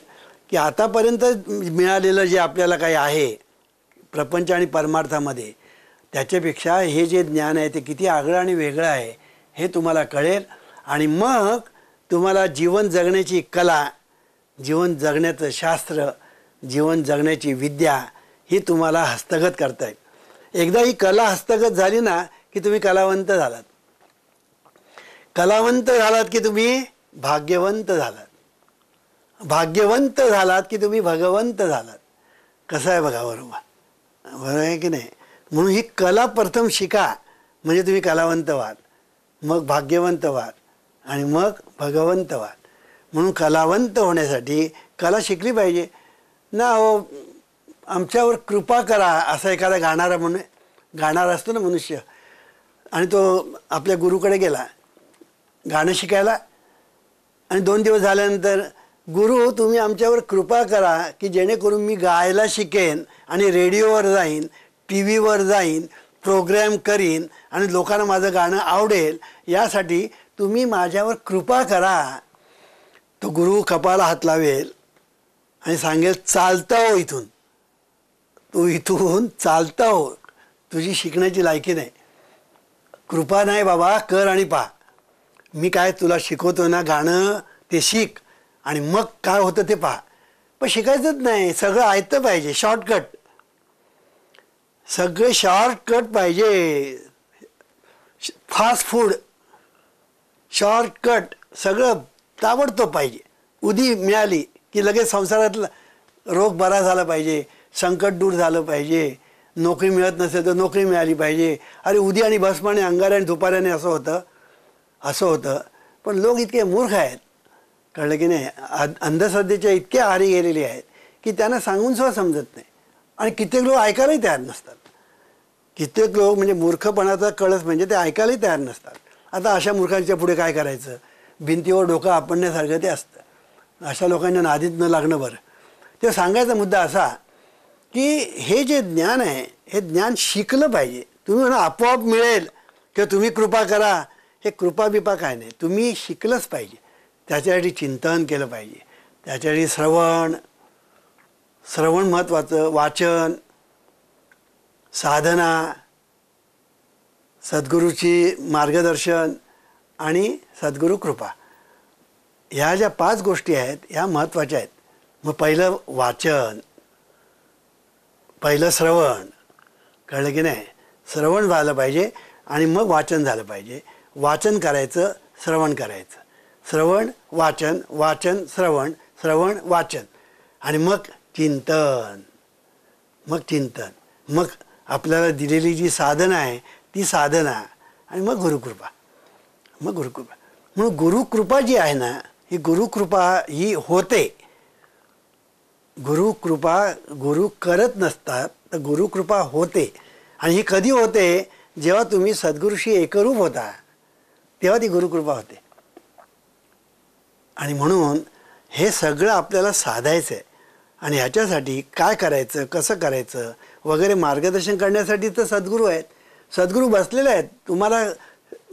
की आतापर्यंत मिळालेलं जे आपल्याला काही आहे प्रपंच आणि परमार्थामध्ये, त्याच्यापेक्षा हे जे ज्ञान आहे ते किती आगळं आणि वेगळं आहे हे तुम्हाला कळेल. आणि मग तुम्हाला जीवन जगण्याची कला, जीवन जगण्याचं शास्त्र, जीवन जगण्याची विद्या ही तुम्हाला हस्तगत करता येईल. एकदा ही कला हस्तगत झाली ना की तुम्ही कलावंत झालात. कलावंत झालात की तुम्ही भाग्यवंत झालात. भाग्यवंत झालात की तुम्ही भगवंत झालात. कसं आहे बघा, बरोबर आहे की नाही? म्हणून ही कला प्रथम शिका, म्हणजे तुम्ही कलावंत व्हाल, मग भाग्यवंत व्हाल आणि मग भगवंत व्हाल. म्हणून कलावंत होण्यासाठी कला शिकली पाहिजे ना. हो, आमच्यावर कृपा करा असा एखादा गाणारा असतो ना मनुष्य, आणि तो आपल्या गुरुकडे गेला गाणं शिकायला, आणि 2 दिवस झाल्यानंतर, गुरु तुम्ही आमच्यावर कृपा करा की जेणेकरून मी गायला शिकेन आणि रेडिओवर जाईन, टी व्हीवर जाईन, प्रोग्रॅम करीन आणि लोकांना माझं गाणं आवडेल, यासाठी तुम्ही माझ्यावर कृपा करा. तो गुरु कपाळाला हात लावेल आणि सांगेल, चालता हो इथून, तू इथून चालता हो, तुझी शिकण्याची लायकी नाही, कृपा नाही बाबा, कर आणि पहा. मी काय तुला शिकवतो ना गाणं ते शिक आणि मग काय होतं ते पहा. पण शिकायचंच नाही, सगळं ऐकतं पाहिजे, शॉर्टकट, सगळे शॉर्टकट पाहिजे, फास्ट फूड, शॉर्टकट, सगळं ताबडतोब पाहिजे. उदी मिळाली की लगेच संसारातला रोग बरा झाला पाहिजे, संकट दूर झालं पाहिजे, नोकरी मिळत नसेल तर नोकरी मिळाली पाहिजे. अरे उदी आणि भस्माने, अंगारे आणि धुपाऱ्याने असं होतं. पण लोक इतके मूर्ख आहेत, कळलं की नाही, अंधश्रद्धेच्या इतके आहारी गेलेले आहेत की त्यांना सांगून सुद्धा समजत नाही. आणि कित्येक लोक ऐकायलाही तयार नसतात. कित्येक लोक म्हणजे मूर्खपणाचा कळस म्हणजे ते ऐकायलाही तयार नसतात. आता अशा मूर्खांच्या पुढे काय करायचं? भिंतीवर डोकं आपणण्यासारखं ते असतं. अशा लोकांना नादीत न लागणं बरं. ते सांगायचा मुद्दा असा की हे जे ज्ञान आहे हे ज्ञान शिकलं पाहिजे. तुम्ही म्हणा आपोआप मिळेल किंवा तुम्ही कृपा करा, हे कृपा बिपा काय नाही, तुम्ही शिकलंच पाहिजे. त्याच्यासाठी चिंतन केलं पाहिजे, त्याच्यासाठी श्रवण महत्त्वाचं, वाचन, साधना, सद्गुरूची मार्गदर्शन आणि सद्गुरू कृपा, ह्या ज्या 5 गोष्टी आहेत ह्या महत्त्वाच्या आहेत. मग पहिलं वाचन, पहिलं श्रवण, कळलं की नाही, श्रवण झालं पाहिजे आणि मग वाचन झालं पाहिजे. वाचन करायचं, श्रवण करायचं, श्रवण वाचन, वाचन श्रवण, श्रवण वाचन, आणि मग चिंतन, मग आपल्याला दिलेली जी साधना आहे ती साधना, आणि मग गुरुकृपा. म्हणून गुरुकृपा जी आहे ना, ही गुरुकृपा ही होते. गुरुकृपा गुरु करत नसतात, तर गुरुकृपा होते. आणि ही कधी होते? जेव्हा तुम्ही सद्गुरूशी एकरूप होता तेव्हा ती गुरुकृपा होते. आणि म्हणून हे सगळं आपल्याला साधायचं आहे. आणि ह्याच्यासाठी काय करायचं, कसं करायचं वगैरे मार्गदर्शन करण्यासाठी तर सद्गुरू आहेत. सद्गुरू बसलेले आहेत तुम्हाला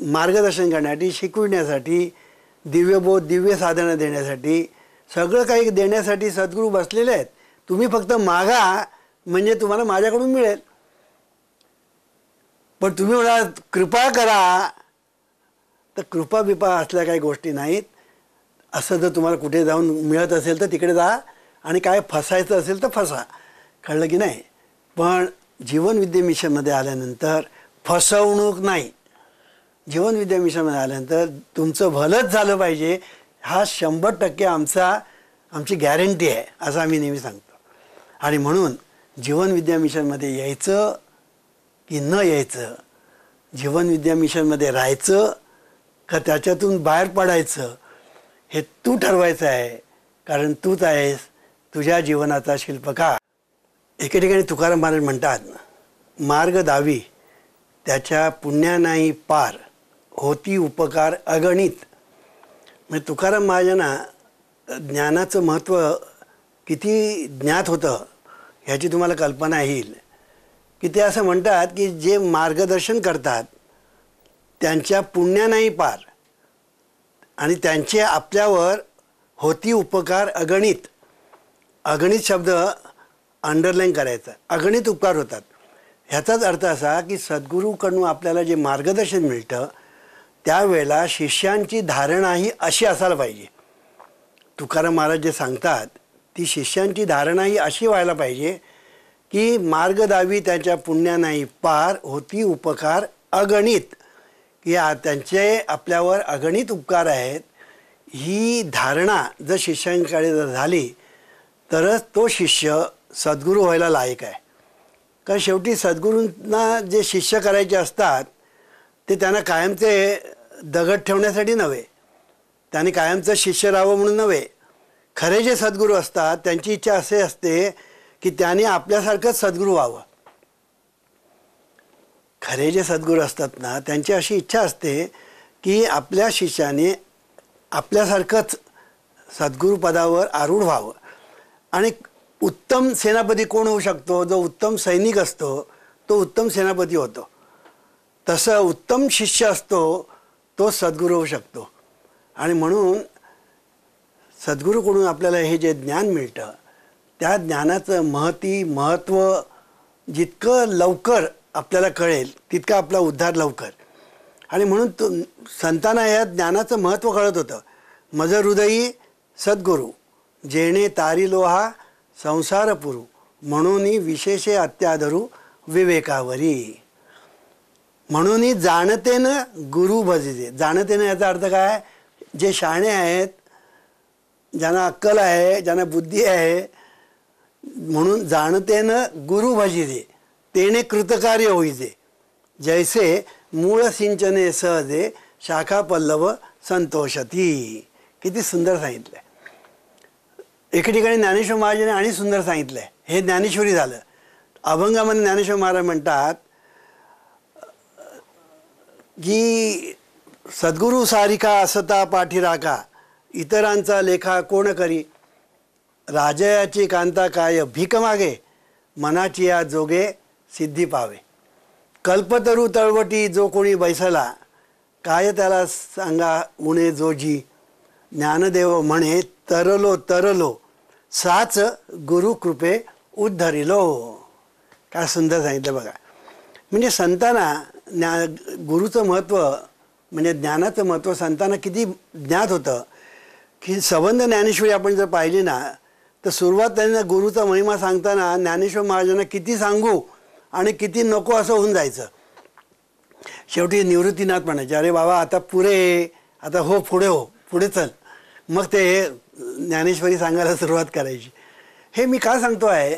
मार्गदर्शन करण्यासाठी, शिकविण्यासाठी, दिव्यबोध, दिव्य साधना देण्यासाठी, सगळं काही देण्यासाठी सद्गुरू बसलेले आहेत. तुम्ही फक्त मागा म्हणजे तुम्हाला माझ्याकडून मिळेल. पण तुम्ही म्हणा कृपा करा, तर कृपा बिपा असल्या काही गोष्टी नाहीत. असं जर तुम्हाला कुठे जाऊन मिळत असेल तर तिकडे जा, आणि काय फसायचं असेल तर फसा, कळलं की नाही. पण जीवनविद्या मिशनमध्ये आल्यानंतर फसवणूक नाही. जीवनविद्या मिशनमध्ये आल्यानंतर तुमचं भलंच झालं पाहिजे, हा 100% आमची गॅरंटी आहे, असं आम्ही नेहमी सांगतो. आणि म्हणून जीवनविद्या मिशनमध्ये यायचं की न यायचं, जीवनविद्या मिशनमध्ये राहायचं का त्याच्यातून बाहेर पडायचं, हे तू ठरवायचं आहे. कारण तूच आहेस तुझ्या जीवनाचा शिल्पकार. एके ठिकाणी तुकाराम महाराज म्हणतात, मार्ग दावी त्याच्या पुण्या नाही पार, होती उपकार अगणित. म्हणजे तुकाराम महाराजांना ज्ञानाचं महत्त्व किती ज्ञात होतं ह्याची तुम्हाला कल्पना येईल की ते असं म्हणतात की जे मार्गदर्शन करतात त्यांच्या पुण्यानाही पार आणि त्यांचे आपल्यावर होती उपकार अगणित. अगणित शब्द अंडरलाईन करायचा. अगणित उपकार होतात ह्याचाच अर्थ असा की सद्गुरूकडून आपल्याला जे मार्गदर्शन मिळतं त्यावेळेला शिष्यांची धारणाही अशी असायला पाहिजे. तुकाराम महाराज जे सांगतात ती शिष्यांची धारणाही अशी व्हायला पाहिजे की मार्गदावी त्याच्या पुण्यानाही पार होती उपकार अगणित. की त्यांचे आपल्यावर अगणित उपकार आहेत ही धारणा जर शिष्यांकडे जर झाली तरच तो शिष्य सद्गुरू व्हायला लायक आहे. कारण शेवटी सद्गुरूंना जे शिष्य करायचे असतात ते त्यांना कायमचे दगड ठेवण्यासाठी नव्हे, त्यांनी कायमचं शिष्य राहावं म्हणून नव्हे. खरे जे सद्गुरू असतात त्यांची इच्छा असे असते की त्यांनी आपल्यासारखंच सद्गुरू व्हावं. खरे जे सद्गुरू असतात ना त्यांची अशी इच्छा असते की आपल्या शिष्याने आपल्यासारखंच सद्गुरू पदावर आरूढ व्हावं. आणि उत्तम सेनापती कोण होऊ शकतो? जो उत्तम सैनिक असतो तो उत्तम सेनापती होतो. तसं उत्तम शिष्य असतो तो सद्गुरू होऊ शकतो. आणि म्हणून सद्गुरूकडून आपल्याला हे जे ज्ञान मिळतं त्या ज्ञानाचं महत्त्व जितकं लवकर आपल्याला कळेल तितका आपला उद्धार लवकर. आणि म्हणून तो संतांना या ज्ञानाचं महत्त्व कळत होतं. मज हृदयी सद्गुरू जेणे तारिलो हा संसार पुरू म्हणून विशेषे अत्यादरू विवेकावरी. म्हणून जाणतेनं गुरु भजिजे. जाणतेनं याचा अर्थ काय? जे शहाणे आहेत, ज्यांना अक्कल आहे, ज्यांना बुद्धी आहे, म्हणून जाणतेनं गुरु भजिजे तेने कृतकार्य होईजे जैसे मूळ सिंचने सहजे शाखा पल्लव संतोषती. किती सुंदर सांगितलं आहे. एके ठिकाणी ज्ञानेश्वर महाराजांनी आणि सुंदर सांगितलं आहे. हे ज्ञानेश्वरी झालं. अभंगामध्ये ज्ञानेश्वर महाराज म्हणतात की सद्गुरू सारिका असता पाठीराखा इतरांचा लेखा कोण करी. राजयाची कांता काय भीक मागे मनाची या जोगे सिद्धी पावे. कल्पतरू तळवटी जो कोणी बैसला काय त्याला सांगा उणे जोजी. ज्ञानदेव म्हणे तरलो तरलो साच गुरु कृपे उद्धरिलो. काय सुंदर सांगितलं बघा. म्हणजे संतांना गुरुचं महत्त्व म्हणजे ज्ञानाचं महत्त्व संतांना किती ज्ञात होतं की संबंध ज्ञानेश्वरी आपण जर पाहिली ना तर सुरुवात त्यांना गुरुचा महिमा सांगताना ज्ञानेश्वर महाराजांना किती सांगू आणि किती नको असं होऊन जायचं. शेवटी निवृत्तीनाथ म्हणायचे अरे बाबा आता पुरे, आता हो पुढे, हो पुढे चल. मग ते ज्ञानेश्वरी सांगायला सुरुवात करायची. हे मी का सांगतो आहे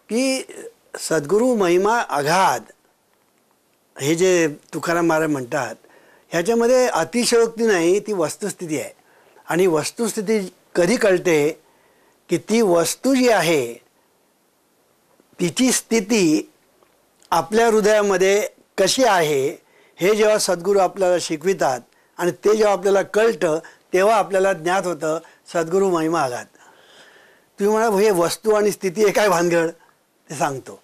की सद्गुरू महिमा अगाध हे जे तुकाराम महाराज म्हणतात ह्याच्यामध्ये अतिशयोक्ती नाही, ती वस्तुस्थिती आहे. आणि वस्तुस्थिती कधी कळते की ती वस्तू जी आहे तिची स्थिती आपल्या हृदयामध्ये कशी आहे हे जेव्हा सद्गुरू आपल्याला शिकवितात आणि ते जेव्हा आपल्याला कळतं तेव्हा आपल्याला ज्ञात होतं सद्गुरू महिमा अगाध. तुम्ही म्हणा हे वस्तू आणि स्थिती हे काय भानगड? ते सांगतो.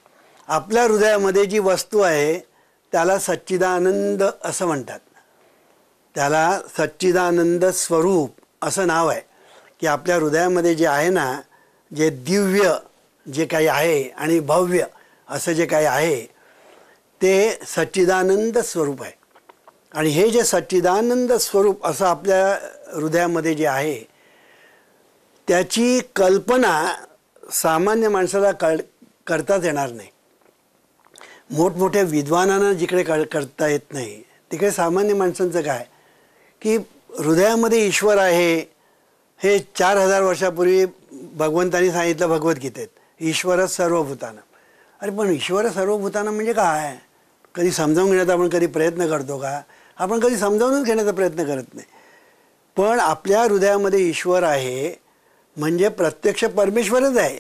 आपल्या हृदयामध्ये जी वस्तू आहे त्याला सच्चिदानंद असं म्हणतात. त्याला सच्चिदानंद स्वरूप असं नाव आहे. की आपल्या हृदयामध्ये जे आहे ना, जे दिव्य जे काही आहे आणि भव्य असं जे काही आहे ते सच्चिदानंद स्वरूप आहे. आणि हे जे सच्चिदानंद स्वरूप असं आपल्या हृदयामध्ये जे आहे त्याची कल्पना सामान्य माणसाला करताच येणार नाही. मोठमोठ्या विद्वानांना जिकडे करता येत नाही तिकडे सामान्य माणसांचं काय की हृदयामध्ये ईश्वर आहे हे 4000 वर्षापूर्वी भगवंतांनी सांगितलं भगवद्गीतेत, ईश्वरच सर्वभूतानं. अरे पण ईश्वर सर्वभूतानं म्हणजे काय? कधी समजावून घेण्याचा आपण कधी प्रयत्न करतो का? आपण कधी समजावूनच घेण्याचा प्रयत्न करत नाही. पण आपल्या हृदयामध्ये ईश्वर आहे म्हणजे प्रत्यक्ष परमेश्वरच आहे.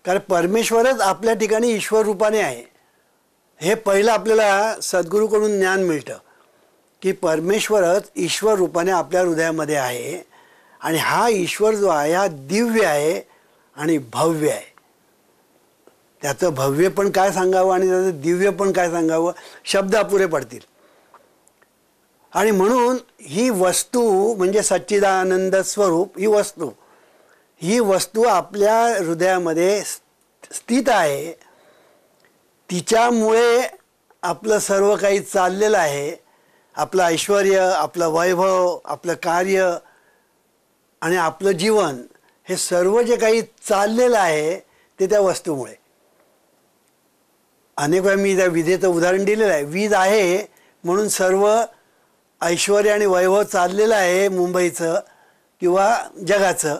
कारण परमेश्वरच आपल्या ठिकाणी ईश्वर रूपाने आहे. हे पहिलं आपल्याला सद्गुरूकडून ज्ञान मिळतं की परमेश्वरच ईश्वर रूपाने आपल्या हृदयामध्ये आहे आणि हा ईश्वर जो आहे हा दिव्य आहे आणि भव्य आहे. त्याचं भव्य पण काय सांगावं आणि त्याचं दिव्य पण काय सांगावं, शब्द अपुरे पडतील. आणि म्हणून ही वस्तू म्हणजे सच्चिदानंद स्वरूप, ही वस्तू आपल्या हृदयामध्ये स्थित आहे. तिच्यामुळे आपलं सर्व काही चाललेलं आहे. आपलं ऐश्वर्य, आपलं वैभव, आपलं कार्य आणि आपलं जीवन हे सर्व जे काही चाललेलं आहे ते त्या वस्तूमुळे. अनेक वेळा मी त्या विजेचं उदाहरण दिलेलं आहे. वीज आहे म्हणून सर्व ऐश्वर्य आणि वैभव चाललेलं आहे मुंबईचं किंवा जगाचं.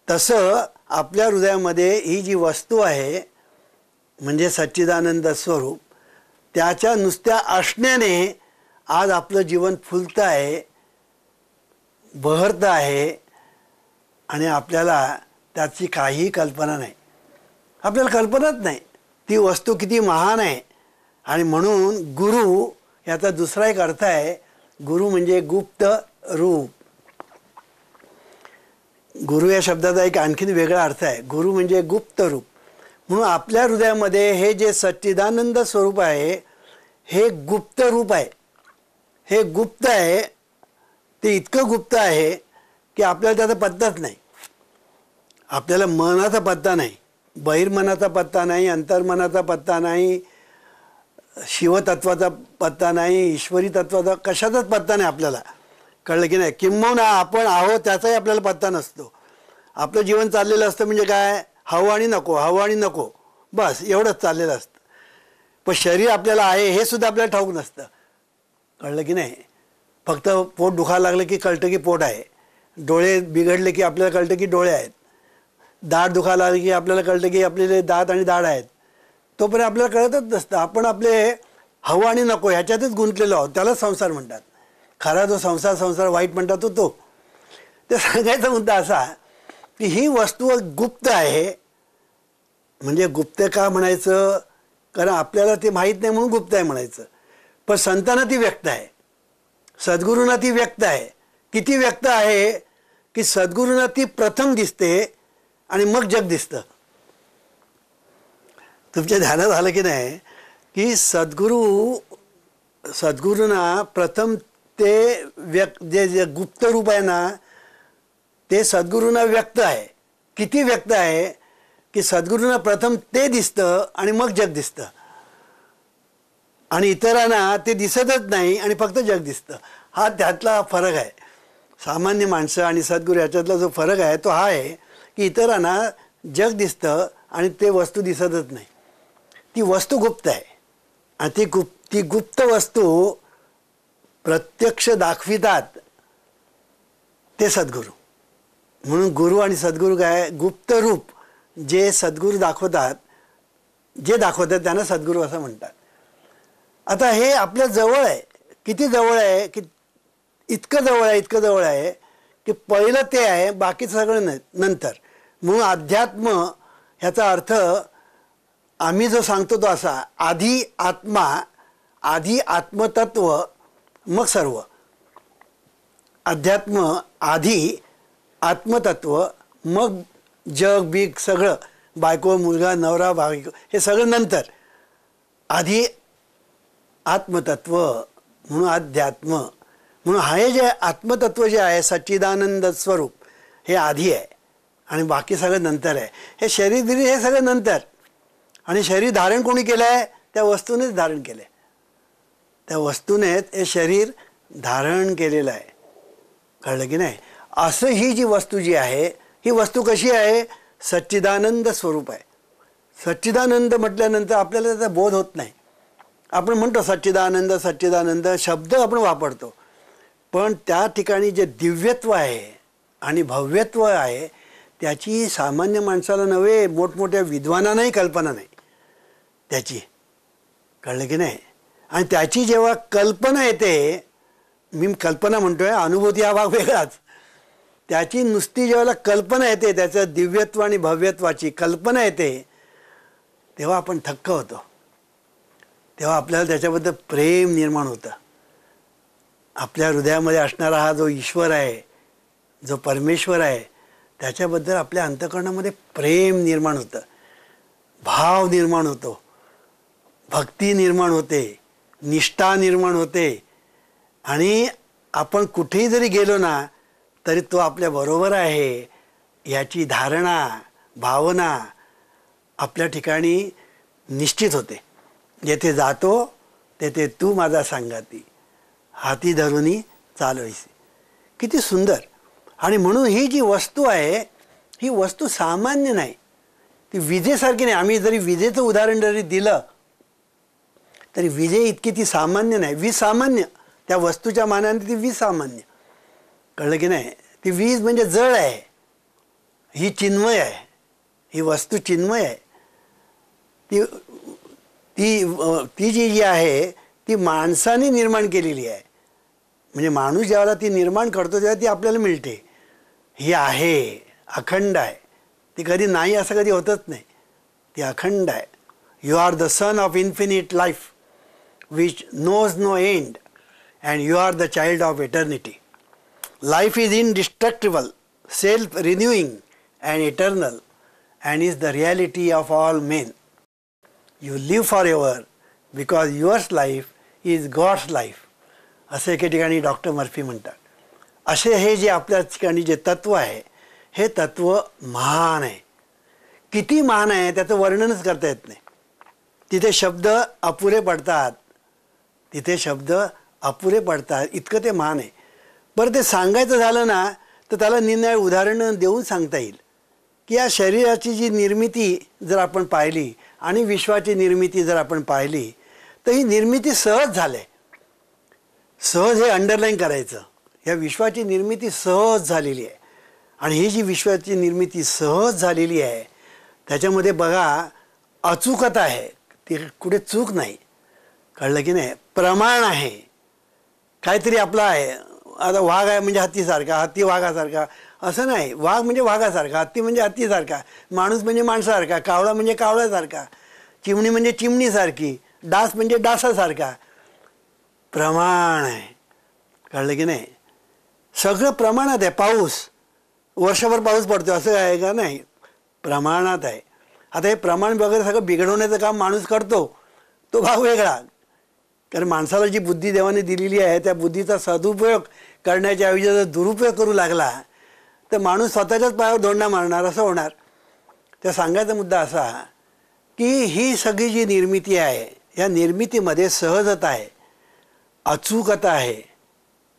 तसं आपल्या हृदयामध्ये ही जी वस्तू आहे म्हणजे सच्चिदानंद स्वरूप, त्याच्या नुसत्या असण्याने आज आपलं जीवन फुलतं आहे, बहरतं आहे आणि आपल्याला त्याची काहीही कल्पना नाही. आपल्याला कल्पनाच नाही ती वस्तू किती महान आहे. आणि म्हणून गुरु याचा दुसरा एक अर्थ आहे. गुरु म्हणजे गुप्त रूप. गुरु या शब्दाचा एक आणखीन वेगळा अर्थ आहे. गुरु म्हणजे गुप्त रूप. म्हणून आपल्या हृदयामध्ये हे जे सच्चिदानंद स्वरूप आहे हे गुप्त रूप आहे. हे गुप्त आहे, ते इतकं गुप्त आहे की आपल्याला त्याचा पत्ताच नाही. आपल्याला मनाचा पत्ता नाही, बहिर्मनाचा पत्ता नाही, अंतर्मनाचा पत्ता नाही, शिवतत्वाचा पत्ता नाही, ईश्वरी तत्वाचा कशाचाच पत्ता नाही आपल्याला. कळलं की नाही. किंबहुना आपण आहोत त्याचाही आपल्याला पत्ता नसतो. आपलं जीवन चाललेलं असतं म्हणजे काय, हवं आणि नको, हवं आणि नको, बस एवढंच चाललेलं असतं. पण शरीर आपल्याला आहे हे सुद्धा आपल्याला ठाऊक नसतं. कळलं की नाही. फक्त पोट दुखायला लागलं की कळतं की पोट आहे, डोळे बिघडले की आपल्याला कळतं की डोळे आहेत, दाढ दुखायला लागली की आपल्याला कळतं की आपले दात आणि दाढ आहेत. तोपर्यंत आपल्याला कळतच नसतं. आपण आपले हवं आणि नको ह्याच्यातच गुंतलेलो आहोत. त्यालाच संसार म्हणतात. खरा जो संसार वाईट म्हणतात तो ते सांगायचा मुद्दा असा की ही वस्तू गुप्त आहे. म्हणजे गुप्त का म्हणायचं, कारण आपल्याला ते माहीत नाही म्हणून गुप्त आहे म्हणायचं. पण संतांना ती व्यक्त आहे, सद्गुरूंना ती व्यक्त आहे. किती व्यक्त आहे की सद्गुरूंना ती प्रथम दिसते आणि मग जग दिसतं. तुमच्या ध्यानात आलं की नाही की सद्गुरूंना प्रथम ते जे गुप्त रूप आहे ना ते सद्गुरूंना व्यक्त आहे. किती व्यक्त आहे की सद्गुरूंना प्रथम ते दिसतं आणि मग जग दिसतं. आणि इतरांना ते दिसतच नाही आणि फक्त जग दिसतं. हा त्यातला फरक आहे. सामान्य माणसं आणि सद्गुरू याच्यातला जो फरक आहे तो हा आहे की इतरांना जग दिसतं आणि ते वस्तू दिसतच नाही. ती वस्तू गुप्त आहे आणि ती गुप्त वस्तू प्रत्यक्ष दाखवितात ते सद्गुरू. म्हणून गुरु आणि सद्गुरू काय, गुप्त रूप जे सद्गुरू दाखवतात, जे दाखवतात त्यांना सद्गुरू असं म्हणतात. आता हे आपल्या जवळ आहे. किती जवळ आहे की इतकं जवळ आहे की पहिलं ते आहे, बाकी सगळं नंतर. म्हणून अध्यात्म ह्याचा अर्थ आम्ही जो सांगतो तो असा, आधी आत्मा, आधी आत्मतत्व, मग सर्व. अध्यात्म आधी आत्मतत्व, मग जग बिग सगळं, बायको मुलगा नवरा बायको हे सगळं नंतर. आधी आत्मतत्व म्हणून अध्यात्म. म्हणून हे जे आत्मतत्व जे आहे सच्चिदानंद स्वरूप हे आधी आहे आणि बाकी सगळं नंतर आहे. हे शरीर दिली हे सगळं नंतर. आणि शरीर धारण कोणी केलं आहे, त्या वस्तूनेच धारण केलं आहे. त्या वस्तूनेच हे शरीर धारण केलेलं आहे. कळलं की नाही. असं ही जी वस्तू जी आहे ही वस्तू कशी आहे, सच्चिदानंद स्वरूप आहे. सच्चिदानंद म्हटल्यानंतर आपल्याला त्याचा बोध होत नाही. आपण म्हणतो सच्चिदानंद सच्चिदानंद शब्द आपण वापरतो, पण त्या ठिकाणी जे दिव्यत्व आहे आणि भव्यत्व आहे त्याची सामान्य माणसाला नव्हे, मोठमोठ्या विद्वानांनाही कल्पना नाही त्याची. कळलं की नाही. आणि त्याची जेव्हा कल्पना येते, मी कल्पना म्हणतो आहे, अनुभूती हा भाग वेगळाच. त्याची नुसती जेव्हा कल्पना येते, त्याचं दिव्यत्व आणि भव्यत्वाची कल्पना येते, तेव्हा आपण थक्क होतो. तेव्हा आपल्याला त्याच्याबद्दल प्रेम निर्माण होतं. आपल्या हृदयामध्ये असणारा हा जो ईश्वर आहे, जो परमेश्वर आहे, त्याच्याबद्दल आपल्या अंतःकरणामध्ये प्रेम निर्माण होतं, भाव निर्माण होतो, भक्ती निर्माण होते, निष्ठा निर्माण होते. आणि आपण कुठेही जरी गेलो ना तरी तो आपल्याबरोबर आहे याची धारणा, भावना आपल्या ठिकाणी निश्चित होते. जेथे जातो तेथे तू माझा सांगाती, हाती धरूनी चालविसी. किती सुंदर. आणि म्हणून ही जी वस्तू आहे ही वस्तू सामान्य नाही, ती विजेसारखी नाही. आम्ही जरी विजेचं उदाहरण जरी दिलं तरी विजे इतकी ती सामान्य नाही. वीज सामान्य, त्या वस्तूच्या मानाने ती वीज सामान्य. कळलं की नाही? ती वीज म्हणजे जड आहे, ही चिन्मय आहे, ही वस्तू चिन्मय आहे. ती ती ती जी आहे ती माणसाने निर्माण केलेली आहे. म्हणजे माणूस ज्यावेळेला ती निर्माण करतो तेव्हा ती आपल्याला मिळते. ही आहे, अखंड आहे, ती कधी नाही असं कधी होतच नाही, ती अखंड आहे. You are the son of infinite life which knows no end, and you are the child of eternity. Life is indestructible, self-renewing and eternal, and is the reality of all men. You live forever because your life is God's life. असे एके ठिकाणी doctor Murphy म्हणतात. असे हे जे आपल्या ठिकाणी जे तत्व आहे हे तत्व महान आहे. किती महान आहे त्याचं वर्णनच करता येत नाही. तिथे शब्द अपुरे पडतात, तिथे शब्द अपुरे पडतात, इतकं ते महान आहे. बरं, ते सांगायचं झालं ना तर त्याला निरनिराळी उदाहरणं देऊन सांगता येईल की या शरीराची जी निर्मिती जर आपण पाहिली आणि विश्वाची निर्मिती जर आपण पाहिली तर ही निर्मिती सहज झाली. सहज हे अंडरलाईन करायचं. या विश्वाची निर्मिती सहज झालेली आहे. आणि ही जी विश्वाची निर्मिती सहज झालेली आहे त्याच्यामध्ये बघा अचूकता आहे, ती कुठे चूक नाही. कळलं की नाही? प्रमाण आहे, काहीतरी आपलं आहे. आता वाघ आहे म्हणजे हत्तीसारखा, हत्ती वाघासारखा असं नाही. वाघ म्हणजे वाघासारखा, हत्ती म्हणजे हत्तीसारखा, माणूस म्हणजे माणसासारखा, कावळा म्हणजे कावळ्यासारखा, चिमणी म्हणजे चिमणीसारखी, डास म्हणजे डासासारखा. प्रमाण आहे. कळलं की नाही? सगळं प्रमाणात आहे. पाऊस वर्षभर पाऊस पडतो असं आहे का? नाही, प्रमाणात आहे. आता हे प्रमाण वगैरे सगळं बिघडवण्याचं काम माणूस करतो, तो भाग वेगळा. कारण माणसाला जी बुद्धी देवाने दिलेली आहे त्या बुद्धीचा सदुपयोग करण्याच्या ऐवजी जर दुरुपयोग करू लागला तर माणूस स्वतःच्याच पायावर धोंडा मारणार, असं होणार. तर सांगायचा मुद्दा असा की ही सगळी जी निर्मिती आहे या निर्मितीमध्ये सहजता आहे, अचूकता आहे,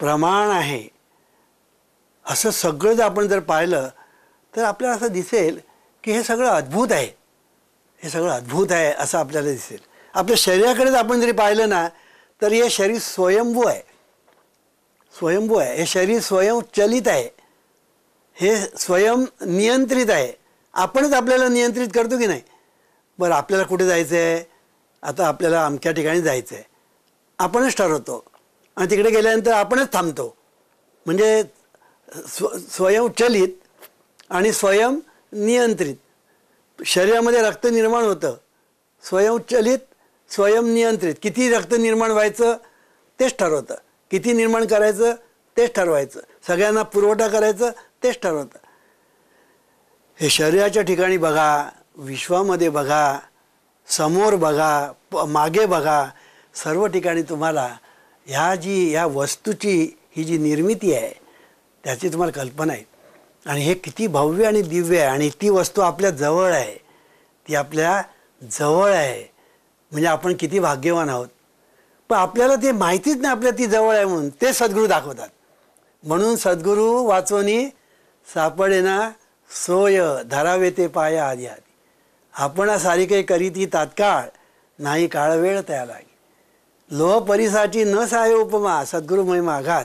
प्रमाण आहे. असं सगळं जर आपण जर पाहिलं तर आपल्याला असं दिसेल की हे सगळं अद्भुत आहे, हे सगळं अद्भुत आहे असं आपल्याला दिसेल. आपल्या शरीराकडेच आपण जरी पाहिलं ना तर हे शरीर स्वयंभू आहे, स्वयंभू आहे. हे शरीर स्वयंचलित आहे, हे स्वयं नियंत्रित आहे. आपणच आपल्याला नियंत्रित करतो की नाही? बरं, आपल्याला कुठे जायचं आहे? आता आपल्याला अमक्या ठिकाणी जायचं आहे, आपणच ठरवतो आणि तिकडे गेल्यानंतर आपणच थांबतो. म्हणजे स्वयंचलित आणि स्वयं नियंत्रित. शरीरामध्ये रक्त निर्माण होतं, स्वयंचलित, स्वयं नियंत्रित. किती रक्त निर्माण व्हायचं तेच ठरवतं, किती निर्माण करायचं तेच ठरवायचं, सगळ्यांना पुरवठा करायचं तेच ठरवतं. हे शरीराच्या ठिकाणी बघा, विश्वामध्ये बघा, समोर बघा, मागे बघा, सर्व ठिकाणी तुम्हाला ह्या वस्तूची ही जी निर्मिती आहे त्याची तुम्हाला कल्पना आहे. आणि हे किती भव्य आणि दिव्य आहे. आणि ती वस्तू आपल्या जवळ आहे, ती आपल्या जवळ आहे. म्हणजे आपण किती भाग्यवान आहोत. पण आपल्याला ते माहितीच नाही आपल्या ती जवळ आहे म्हणून. ते सद्गुरू दाखवतात. म्हणून सद्गुरू वाचवणी सापडेना सोय, धरावे ते पाया आधी आधी. आपण सारी काही करीती तात्काळ, नाही काळ वेळ त्या लागी. लोह परिसाची न सहाय उपमा, सद्गुरू महिमा आघात.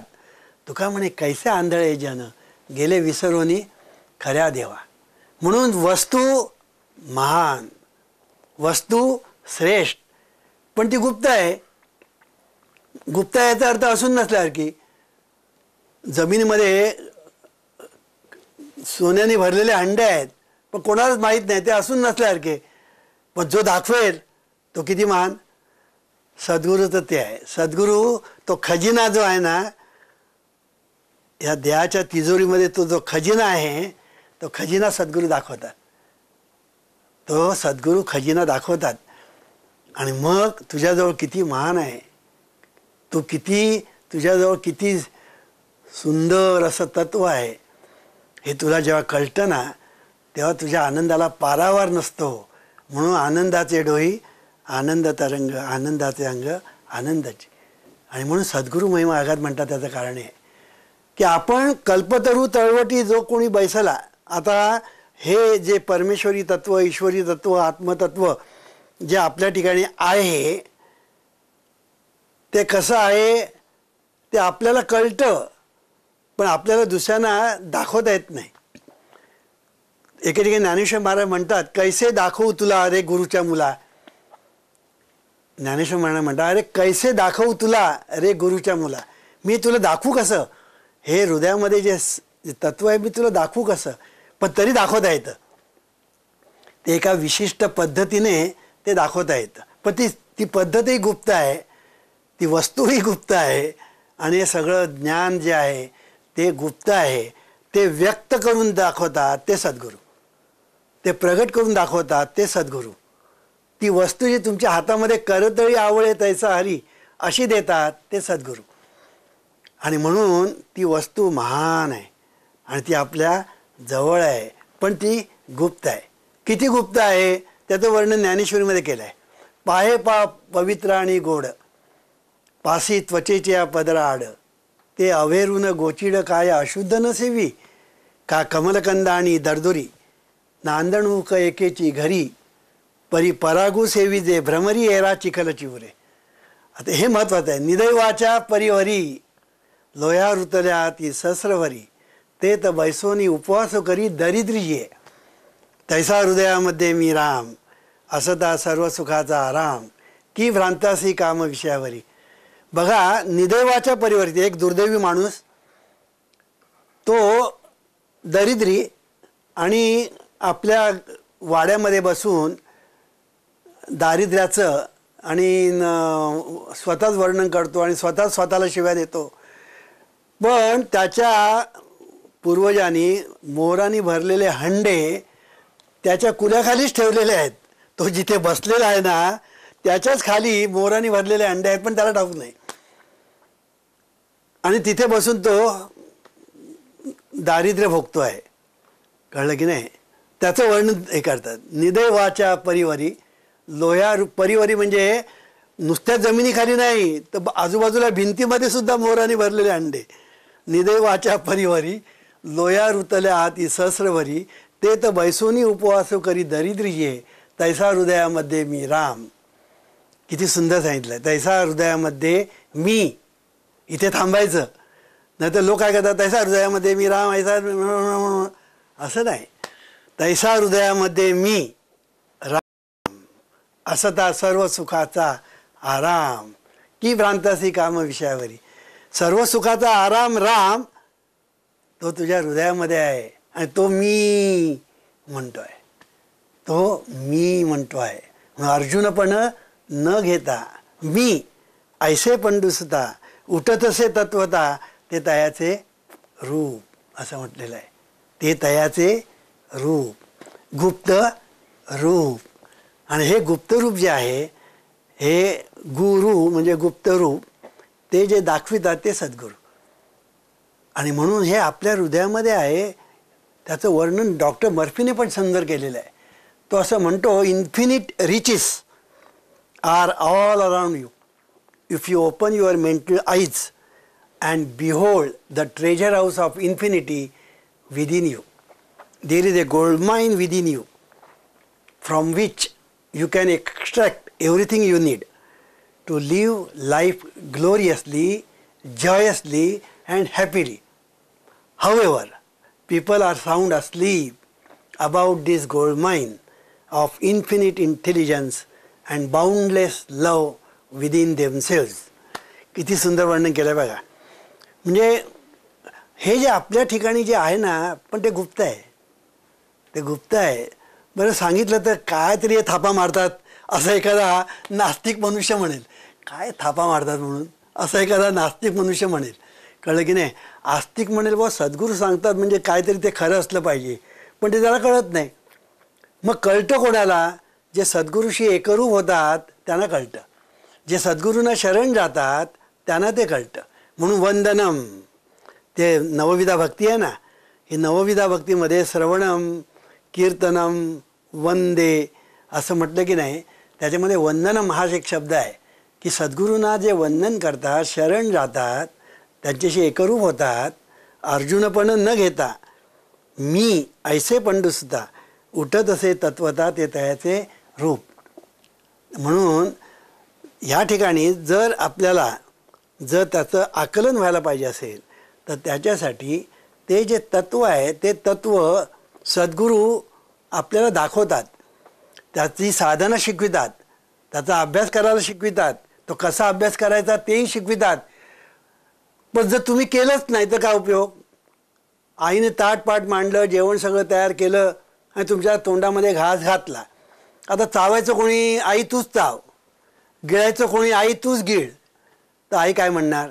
तुका म्हणे कैसे आंधळे जन, गेले विसरोनी खऱ्या देवा. म्हणून वस्तू महान, वस्तू श्रेष्ठ, पण ती गुप्त आहे. गुप्त याचा अर्थ असून नसल्यासारखी. जमिनीमध्ये सोन्याने भरलेले हंडे आहेत पण कोणालाच माहीत नाही, ते असून नसल्यासारखे. पण जो दाखवेल तो किती महान. सद्गुरू तर ते आहे. सद्गुरू तो खजिना जो आहे ना या देहाच्या तिजोरीमध्ये तो जो खजिना आहे तो खजिना सद्गुरू दाखवतात. तो सद्गुरू खजिना दाखवतात आणि मग तुझ्याजवळ किती महान आहे, तू किती, तुझ्याजवळ किती सुंदर असं तत्व आहे हे तुला जेव्हा कळतं ना तेव्हा तुझ्या आनंदाला पारावार नसतो. म्हणून आनंदाचे डोई आनंद तरंग, आनंदाचे अंग आनंदाचे. आणि म्हणून सद्गुरू महिमा आघात म्हणतात. त्याचं कारण आहे की आपण कल्पतरू तळवटी जो कोणी बैसला, आता हे जे परमेश्वरी तत्व, ईश्वरी तत्व, आत्मतत्व जे आपल्या ठिकाणी आहे ते कसं आहे ते आपल्याला कळतं, पण आपल्याला दुसऱ्यांना दाखवता येत नाही. एके ठिकाणी ज्ञानेश्वर महाराज म्हणतात, कैसे दाखवू तुला अरे गुरुच्या मुला. ज्ञानेश्वर महाराज म्हणतात, अरे कैसे दाखवू तुला अरे गुरुच्या मुला. मी तुला दाखवू कसं, हे हृदयामध्ये जे तत्व आहे मी तुला दाखवू कसं, पण तरी दाखवता येतं. ते एका विशिष्ट पद्धतीने ते दाखवता येतं, पण ती पद्धतही गुप्त आहे, ती वस्तूही गुप्त आहे आणि हे सगळं ज्ञान जे आहे ते गुप्त आहे. ते व्यक्त करून दाखवतात ते सद्गुरू, ते प्रगट करून दाखवतात ते सद्गुरू. ती वस्तू जी तुमच्या हातामध्ये करतळी आवळे तैसा हरी अशी देतात ते सद्गुरू. आणि म्हणून ती वस्तू महान आहे आणि ती आपल्या जवळ आहे, पण ती गुप्त आहे. किती गुप्त आहे त्याचं वर्णन ज्ञानेश्वरीमध्ये केलं आहे. पाहे पवित्र आणि गोड, पासी त्वचेच्या पदराड, ते अवेरून गोचिड काय अशुद्ध नसेवी, का कमलकंद आणि दरदुरी, नांदणूक एकेची घरी, परी परागू सेवी जे भ्रमरी एरा चिखल चिवरे. आता हे महत्त्वाचं आहे. निदैवाच्या परिवरी लोया ऋतल्या ती सहस्रवरी, ते तर बैसोनी उपवास करी दरिद्रीये, तैसा हृदयामध्ये मी राम, असता सर्व सुखाचा आराम, की भ्रांतासी काम विषयावरी. बघा, निदैवाच्या परिवर्ती एक दुर्दैवी माणूस, तो दरिद्री आणि आपल्या वाड्यामध्ये बसून दारिद्र्याचं आणि स्वतःच वर्णन करतो आणि स्वतःला शिव्या देतो. पण त्याच्या पूर्वजांनी मोरांनी भरलेले हंडे त्याच्या कुल्याखालीच ठेवलेले आहेत. तो जिथे बसलेला आहे ना त्याच्याच खाली मोरांनी भरलेले हंडे आहेत, पण त्याला ठाऊक नाही. आणि तिथे बसून तो दारिद्र्य भोगतो आहे. कळलं की नाही. त्याचं वर्णन हे करतात. निदैवाच्या परिवारी लोह्या परिवारी म्हणजे नुसत्या जमिनीखाली नाही तर आजूबाजूला भिंतीमध्ये सुद्धा मोरांनी भरलेले अंडे. निदैवाच्या परिवारी लोया ऋतल्या हाती सहस्रवरी, ते तर बैसोनी उपवास करी दरिद्रीये, तैसा हृदयामध्ये मी राम. किती सुंदर सांगितलं. तैसा हृदयामध्ये मी, इथे थांबायचं नाही तर लोक काय करतात, तैसा हृदयामध्ये मी राम ऐसा, असं नाही. तैसा हृदयामध्ये मी राम, असता सर्व सुखाचा आराम, की भ्रांतासी काम विषयावरी. सर्व सुखाचा आराम राम तो तुझ्या हृदयामध्ये आहे आणि तो मी म्हणतोय, तो मी म्हणतोय. अर्जुन पण न घेता मी ऐसे पंडुसता, उठतसे तत्वता, ते तयाचे रूप असं म्हटलेलं आहे. ते तयाचे रूप, गुप्त रूप. आणि हे गुप्त रूप जे आहे हे गुरु म्हणजे गुप्त रूप, ते जे दाखवितात ते सद्गुरू. आणि म्हणून हे आपल्या हृदयामध्ये आहे. त्याचं वर्णन डॉक्टर मर्फीने पण सुंदर केलेलं आहे. तो असं म्हणतो, infinite riches are all around you if you open your mental eyes and behold the treasure house of infinity within you. There is a gold mine within you from which you can extract everything you need to live life gloriously, joyously and happily. However, people are sound asleep about this gold mine of infinite intelligence and boundless love within themselves. किती सुंदर वर्णन केलं बघा. म्हणजे हे जे आपल्या ठिकाणी जे आहे ना, पण ते गुप्त आहे, ते गुप्त आहे. बरं, सांगितलं तर काय तरी थापा मारतात असं एखादा नास्तिक मनुष्य म्हणेल. काय थापा मारतात म्हणून असं एखादा नास्तिक मनुष्य म्हणेल. कळलं की नाही. आस्तिक म्हणेल बाबा सद्गुरू सांगतात म्हणजे काहीतरी ते खरं असलं पाहिजे, पण ते त्याला कळत नाही. मग कळतं कोणाला? जे सद्गुरूशी एकरूप होतात त्यांना कळतं, जे सद्गुरूंना शरण जातात त्यांना ते कळतं. म्हणून वंदनम, ते नवविधा भक्ती आहे ना, ही नवविधा भक्तीमध्ये श्रवणम, कीर्तनम, वंदे असं म्हटलं की नाही, त्याच्यामध्ये वंदनम हा एक शब्द आहे की सद्गुरूंना जे वंदन करतात, शरण जातात, त्यांच्याशी एकरूप होतात, अर्जुनपण न घेता मी ऐसे पंडुसुता उठत असे तत्वता ते तयाचे रूप. म्हणून ह्या ठिकाणी जर आपल्याला जर त्याचं आकलन व्हायला पाहिजे असेल तर त्याच्यासाठी ते जे तत्व आहे ते तत्व सद्गुरू आपल्याला दाखवतात, त्याची साधना शिकवितात, त्याचा अभ्यास करायला शिकवितात, तो कसा अभ्यास करायचा तेही शिकवितात. पण जर तुम्ही केलंच नाही तर काय उपयोग? आईने ताटपाट मांडलं, जेवण सगळं तयार केलं आणि तुमच्या तोंडामध्ये घास घातला. आता चावायचं कोणी? आई तूच चाव. गिळायचं कोणी? आई तूच गिळ. तर आई काय म्हणणार?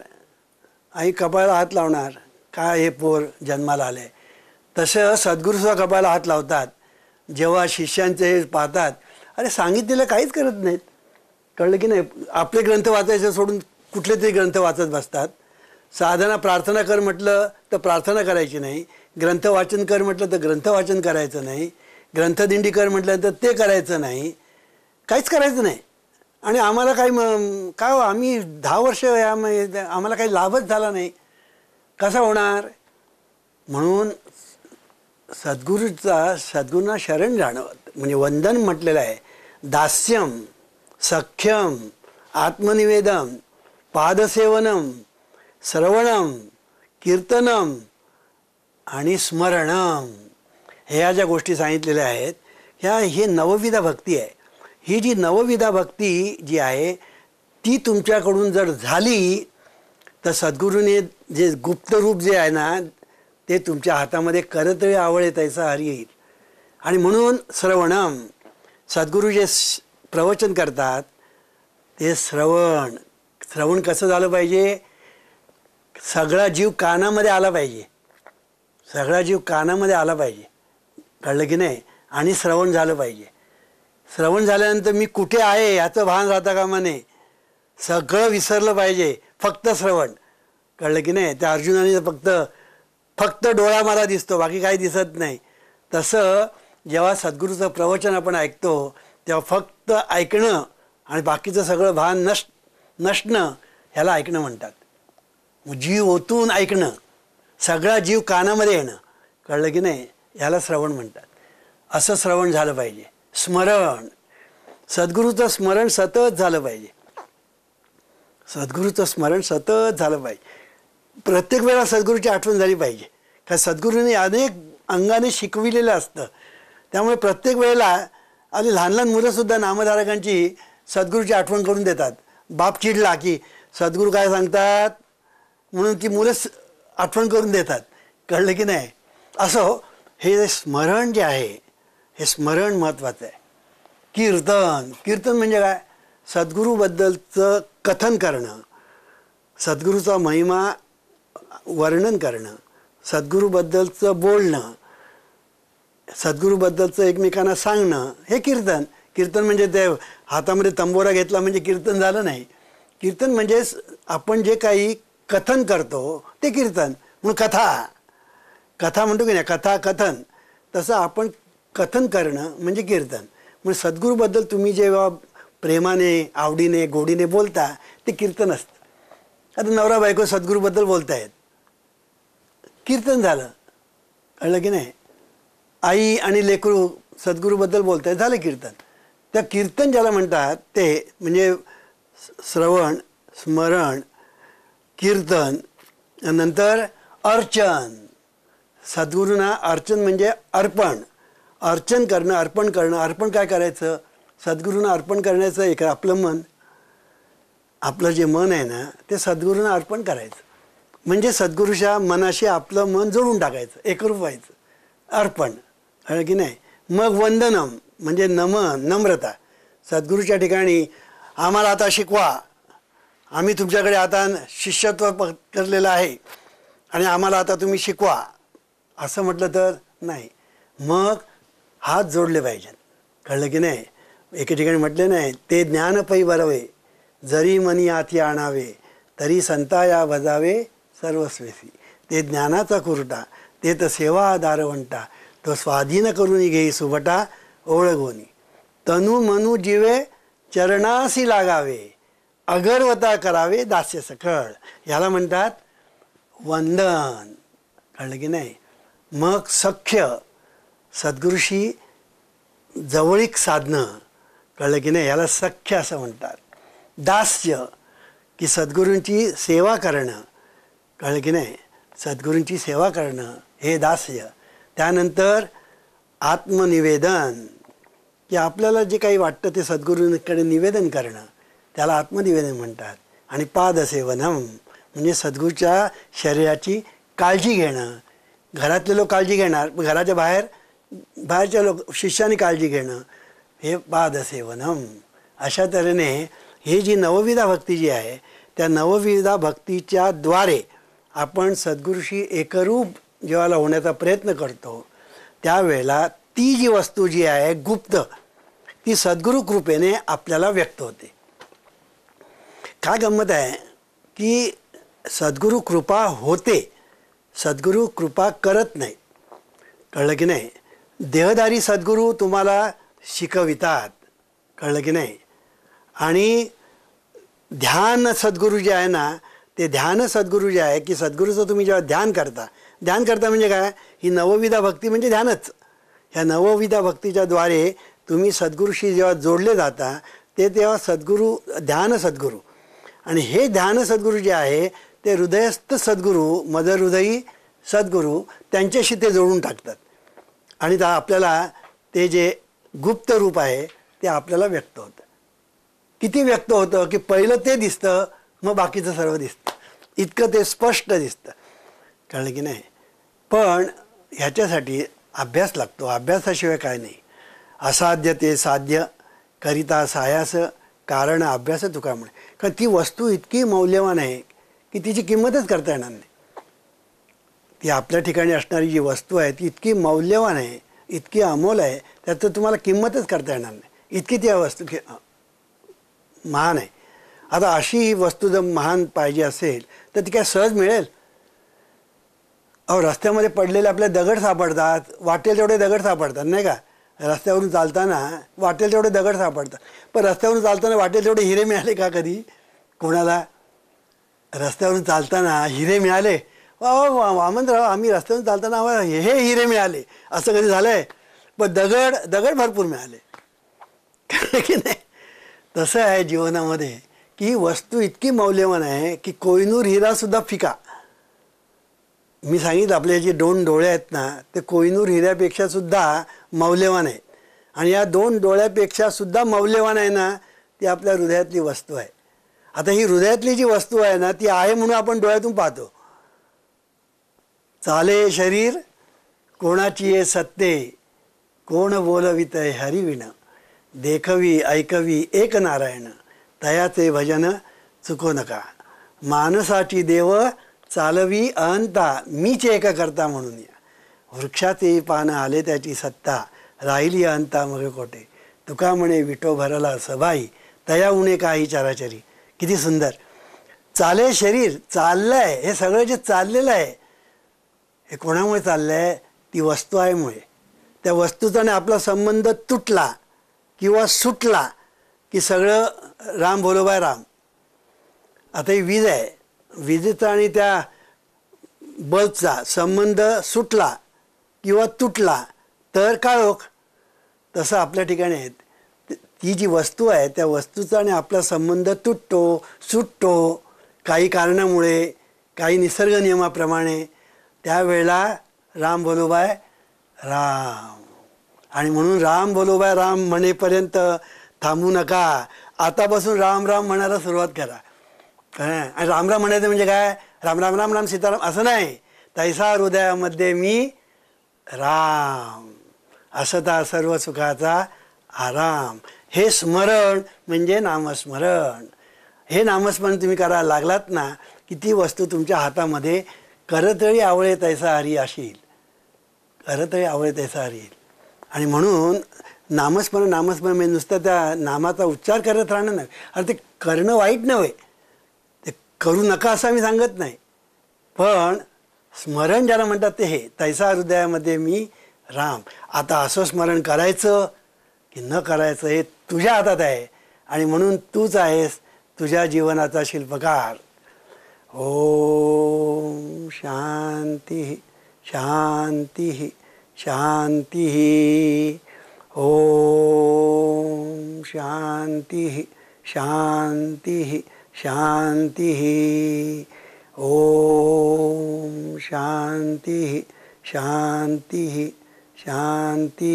आई कपाळाला हात लावणार, काय हे पोर जन्माला आले. तसं सद्गुरूसुद्धा कपाळाला हात लावतात जेव्हा शिष्यांचे हे पाहतात, अरे सांगितलेलं काहीच करत नाहीत. कळलं की नाही. आपले ग्रंथ वाचायचे सोडून कुठले तरी ग्रंथ वाचत बसतात. साधना प्रार्थना कर म्हटलं तर प्रार्थना करायची नाही, ग्रंथ वाचन कर म्हटलं तर ग्रंथ वाचन करायचं नाही, ग्रंथदिंडी कर म्हटलं तर ते करायचं नाही, काहीच करायचं नाही. आणि आम्हाला काही काय हो, आम्ही 10 वर्ष आम्हाला काही लाभच झाला नाही, कसा होणार? म्हणून सद्गुरूंना शरण जाणं म्हणजे वंदन म्हटलेलं आहे. दास्यम, सख्यम, आत्मनिवेदन, पादसेवनम, श्रवणम, कीर्तनम आणि स्मरणम, ह्या ज्या गोष्टी सांगितलेल्या आहेत हे नवविधा भक्ती आहे. ही जी नवविधा भक्ती जी आहे ती तुमच्याकडून जर झाली तर सद्गुरूने जे गुप्त रूप जे आहे ना ते तुमच्या हातामध्ये करतळे आवळे तैसा हरी येईल. आणि म्हणून श्रवणम, सद्गुरू जे प्रवचन करतात ते श्रवण कसं झालं पाहिजे? सगळा जीव कानामध्ये आला पाहिजे, सगळा जीव कानामध्ये आला पाहिजे. कळलं की नाही. आणि श्रवण झालं पाहिजे. श्रवण झाल्यानंतर मी कुठे आहे याचं भान राहता कामा नये, सगळं विसरलं पाहिजे, फक्त श्रवण. कळलं की नाही. त्या अर्जुनाने फक्त डोळा मला दिसतो, बाकी काही दिसत नाही. तसं जेव्हा सद्गुरूचं प्रवचन आपण ऐकतो तेव्हा फक्त ऐकणं आणि बाकीचं सगळं भान नसणं ह्याला ऐकणं म्हणतात. जीव ओतून ऐकणं, सगळा जीव कानामध्ये येणं. कळलं की नाही. ह्याला श्रवण म्हणतात. असं श्रवण झालं पाहिजे. स्मरण, सद्गुरूचं स्मरण सतत झालं पाहिजे, सद्गुरूचं स्मरण सतत झालं पाहिजे. प्रत्येक वेळा सद्गुरूची आठवण झाली पाहिजे. कारण सद्गुरूंनी अनेक अंगाने शिकविलेलं असतं. त्यामुळे प्रत्येक वेळेला आणि लहान लहान मुलंसुद्धा नामधारकांची सद्गुरूची आठवण करून देतात. बाप चिडला की सद्गुरू काय सांगतात म्हणून ती मुलं आठवण करून देतात. कळलं की नाही. असं हे स्मरण जे आहे हे स्मरण महत्त्वाचं आहे. कीर्तन म्हणजे काय? सद्गुरूबद्दलचं कथन करणं, सद्गुरूचा महिमा वर्णन करणं, सद्गुरूबद्दलचं बोलणं, सद्गुरूबद्दलचं एकमेकांना सांगणं, हे कीर्तन म्हणजे ते हातामध्ये तंबोरा घेतला म्हणजे कीर्तन झालं नाही. कीर्तन म्हणजे आपण जे काही कथन करतो ते कीर्तन. म्हणून कथा म्हणतो की नाही, कथन, तसं आपण कथन करणं म्हणजे कीर्तन. म्हणजे सद्गुरूबद्दल तुम्ही जेव्हा प्रेमाने, आवडीने, गोडीने बोलता ते कीर्तन असतं. आता नवरा बायको सद्गुरूबद्दल बोलतायत, कीर्तन झालं. कळलं की नाही. आई आणि लेकरू सद्गुरूबद्दल बोलतायत, झालं कीर्तन. त्या कीर्तन ज्याला म्हणतात ते म्हणजे श्रवण, स्मरण, कीर्तन, नंतर अर्चन. सद्गुरूंना अर्चन म्हणजे अर्पण करणं. अर्पण काय करायचं? सद्गुरूंना अर्पण करण्याचं एक आपलं जे मन आहे ना ते सद्गुरूंना अर्पण करायचं. म्हणजे सद्गुरूच्या मनाशी आपलं मन जोडून टाकायचं, एकरूप व्हायचं. अर्पण. कळलं की नाही. मग वंदनम म्हणजे नम्रता. सद्गुरूच्या ठिकाणी आम्हाला आता शिकवा, आम्ही तुमच्याकडे आता शिष्यत्व करलेलं आहे, आणि आम्हाला आता तुम्ही शिकवा असं म्हटलं तर नाही. मग हात जोडले पाहिजेत. कळलं की नाही. एके ठिकाणी म्हटले नाही, ते ज्ञान पै बरवे जरी मनी आती आणावे तरी संताया भजावे सर्वस्वेसी. ते ज्ञानाचा कुरटा ते तर सेवा दारवंटा तो स्वाधीन करून घेई सुभटा ओळगोनी. तनु मनु जीवे चरणासी लागावे अगरवता करावे दास्य सकळ. ह्याला म्हणतात वंदन. कळलं की नाही. मग सख्य सद्गुरूशी जवळीक साधणं. कळलं की नाही. याला सख्य असं म्हणतात. दास्य की सद्गुरूंची सेवा करणं. कळलं की नाही. सद्गुरूंची सेवा करणं हे दास्य. त्यानंतर आत्मनिवेदन की आपल्याला जे काही वाटतं ते सद्गुरूंकडे निवेदन करणं त्याला आत्मनिवेदन म्हणतात. आणि पादसेवनम म्हणजे सद्गुरूच्या शरीराची काळजी घेणं. घरातले लोक काळजी घेणार, घराच्या बाहेरच्या लोक शिष्याने काळजी घेणं हे पादसेवनम. अशा तऱ्हेने ही जी नवविधा भक्ती जी आहे त्या नवविधा भक्तीच्या द्वारे आपण सद्गुरूशी एकरूप जेव्हा होण्याचा प्रयत्न करतो त्यावेळेला ती जी वस्तू जी आहे गुप्त ती सद्गुरू कृपेने आपल्याला व्यक्त होते. काय गंमत आहे की सद्गुरू कृपा होते, सद्गुरू कृपा करत नाही. कळलं की नाही. देहधारी सद्गुरू तुम्हाला शिकवितात. कळलं की नाही. आणि ध्यान सद्गुरू जे आहे ना ते ध्यान सद्गुरू जे आहे की सद्गुरूचं तुम्ही जेव्हा ध्यान करता म्हणजे काय, ही नवविधा भक्ती म्हणजे ध्यानच. ह्या नवविधा भक्तीच्या द्वारे तुम्ही सद्गुरूशी जेव्हा जोडले जाता ते तेव्हा सद्गुरू ध्यान सद्गुरू. आणि हे ध्यान सद्गुरू जे आहे ते हृदयस्थ सद्गुरू मदहृदयी सद्गुरू त्यांच्याशी ते जोडून टाकतात. आणि आपल्याला ते जे गुप्त रूप आहे ते आपल्याला व्यक्त होतं. किती व्यक्त होतं की पहिलं ते दिसतं मग बाकीचं सर्व दिसतं. इतकं ते स्पष्ट दिसतं. कळलं की नाही. पण ह्याच्यासाठी अभ्यास लागतो. अभ्यासाशिवाय काय नाही. असाध्य ते साध्य करिता सायास कारण अभ्यास तुका म्हणे. कारण ती वस्तू इतकी मौल्यवान आहे की तिची किंमतच करता येणार नाही. ती आपल्या ठिकाणी असणारी जी वस्तू आहे ती इतकी मौल्यवान आहे, इतकी अमोल आहे, त्याचं तुम्हाला किंमतच करता येणार नाही. इतकी ती वस्तू महान आहे. आता अशी ही वस्तू जर महान पाहिजे असेल तर ती काय सहज मिळेल. अहो रस्त्यामध्ये पडलेले आपले दगड सापडतात, वाटेल तेवढे दगड सापडतात नाही का. रस्त्यावरून चालताना वाटेल तेवढे दगड सापडतात. पण रस्त्यावरून चालताना वाटेल तेवढे हिरे मिळाले का कधी कोणाला. रस्त्यावरून चालताना हिरे मिळाले, वामनराव आम्ही रस्त्यावरून चालताना आम्हाला हे हिरे मिळाले असं कधी झालं आहे. पण दगड भरपूर मिळाले की नाही. तसं आहे जीवनामध्ये की ही वस्तू इतकी मौल्यवान आहे की कोहिनूर हिरासुद्धा फिका. मी सांगितलं आपले जे 2 डोळे आहेत ना ते कोहिनूर हिऱ्यापेक्षा सुद्धा मौल्यवान आहेत. आणि या 2 डोळ्यापेक्षा सुद्धा मौल्यवान आहे ना ती आपल्या हृदयातली वस्तू आहे. आता ही हृदयातली जी वस्तू आहे ना ती आहे म्हणून आपण डोळ्यातून पाहतो. चाले शरीर कोणाची ये सत्ते कोण बोलवित हरिविण देखवी ऐकवी एक नारायण तयाचे भजन चुको नका. मानसाची देव चालवी अहंता मीच एक करता म्हणून या. वृक्षाचे पानं आले त्याची सत्ता राहिली अहंता मग कोठे. तुका म्हणे विठो भरला सभाई तया उणे काही चराचरी. किती सुंदर. चाले शरीर चाललं आहे. हे सगळं जे चाललेलं आहे हे कोणामुळे चाललं आहे, ती वस्तू आहे मुळे. त्या वस्तूचाने आपला संबंध तुटला किंवा सुटला की सगळं राम भोलोबाय राम. आता ही वीज आहे, विजेचा आणि त्या बल्बचा संबंध सुटला किंवा तुटला तर काळोख. तसं आपल्या ठिकाणी आहे. ती जी वस्तू आहे त्या वस्तूचा आणि आपला संबंध तुटतो सुटतो काही कारणामुळे, काही निसर्ग नियमाप्रमाणे. त्यावेळेला राम भोलोबाय राम. आणि म्हणून राम भोलोबाय राम म्हणेपर्यंत थांबू नका. आतापासून राम राम म्हणायला सुरुवात करा. आणि राम राम म्हणायचं म्हणजे काय, राम राम राम राम सीताराम असं नाही. तैसा हृदयामध्ये मी राम असता सर्व सुखाचा आराम. हे स्मरण म्हणजे नामस्मरण. हे नामस्मरण तुम्ही करायला लागलात ना की ती वस्तू तुमच्या हातामध्ये करतळी आवळे तैसा हरी असेल, करतळी आवळे तैसा हरी येईल. आणि म्हणून नामस्मरण म्हणजे नुसतं त्या नामाचा उच्चार करत राहणं नाही. अरे ते करणं वाईट नव्हे, ते करू नका असं मी सांगत नाही, पण स्मरण ज्याला म्हणतात ते हे तैसा हृदयामध्ये मी राम. आता असं स्मरण करायचं की न करायचं हे तुझ्या हातात आहे, आणि म्हणून तूच आहेस तुझ्या जीवनाचा शिल्पकार. ओम शांती शांती शांती. ओम शांती शांती शांती. ओम शांती शांती शांती.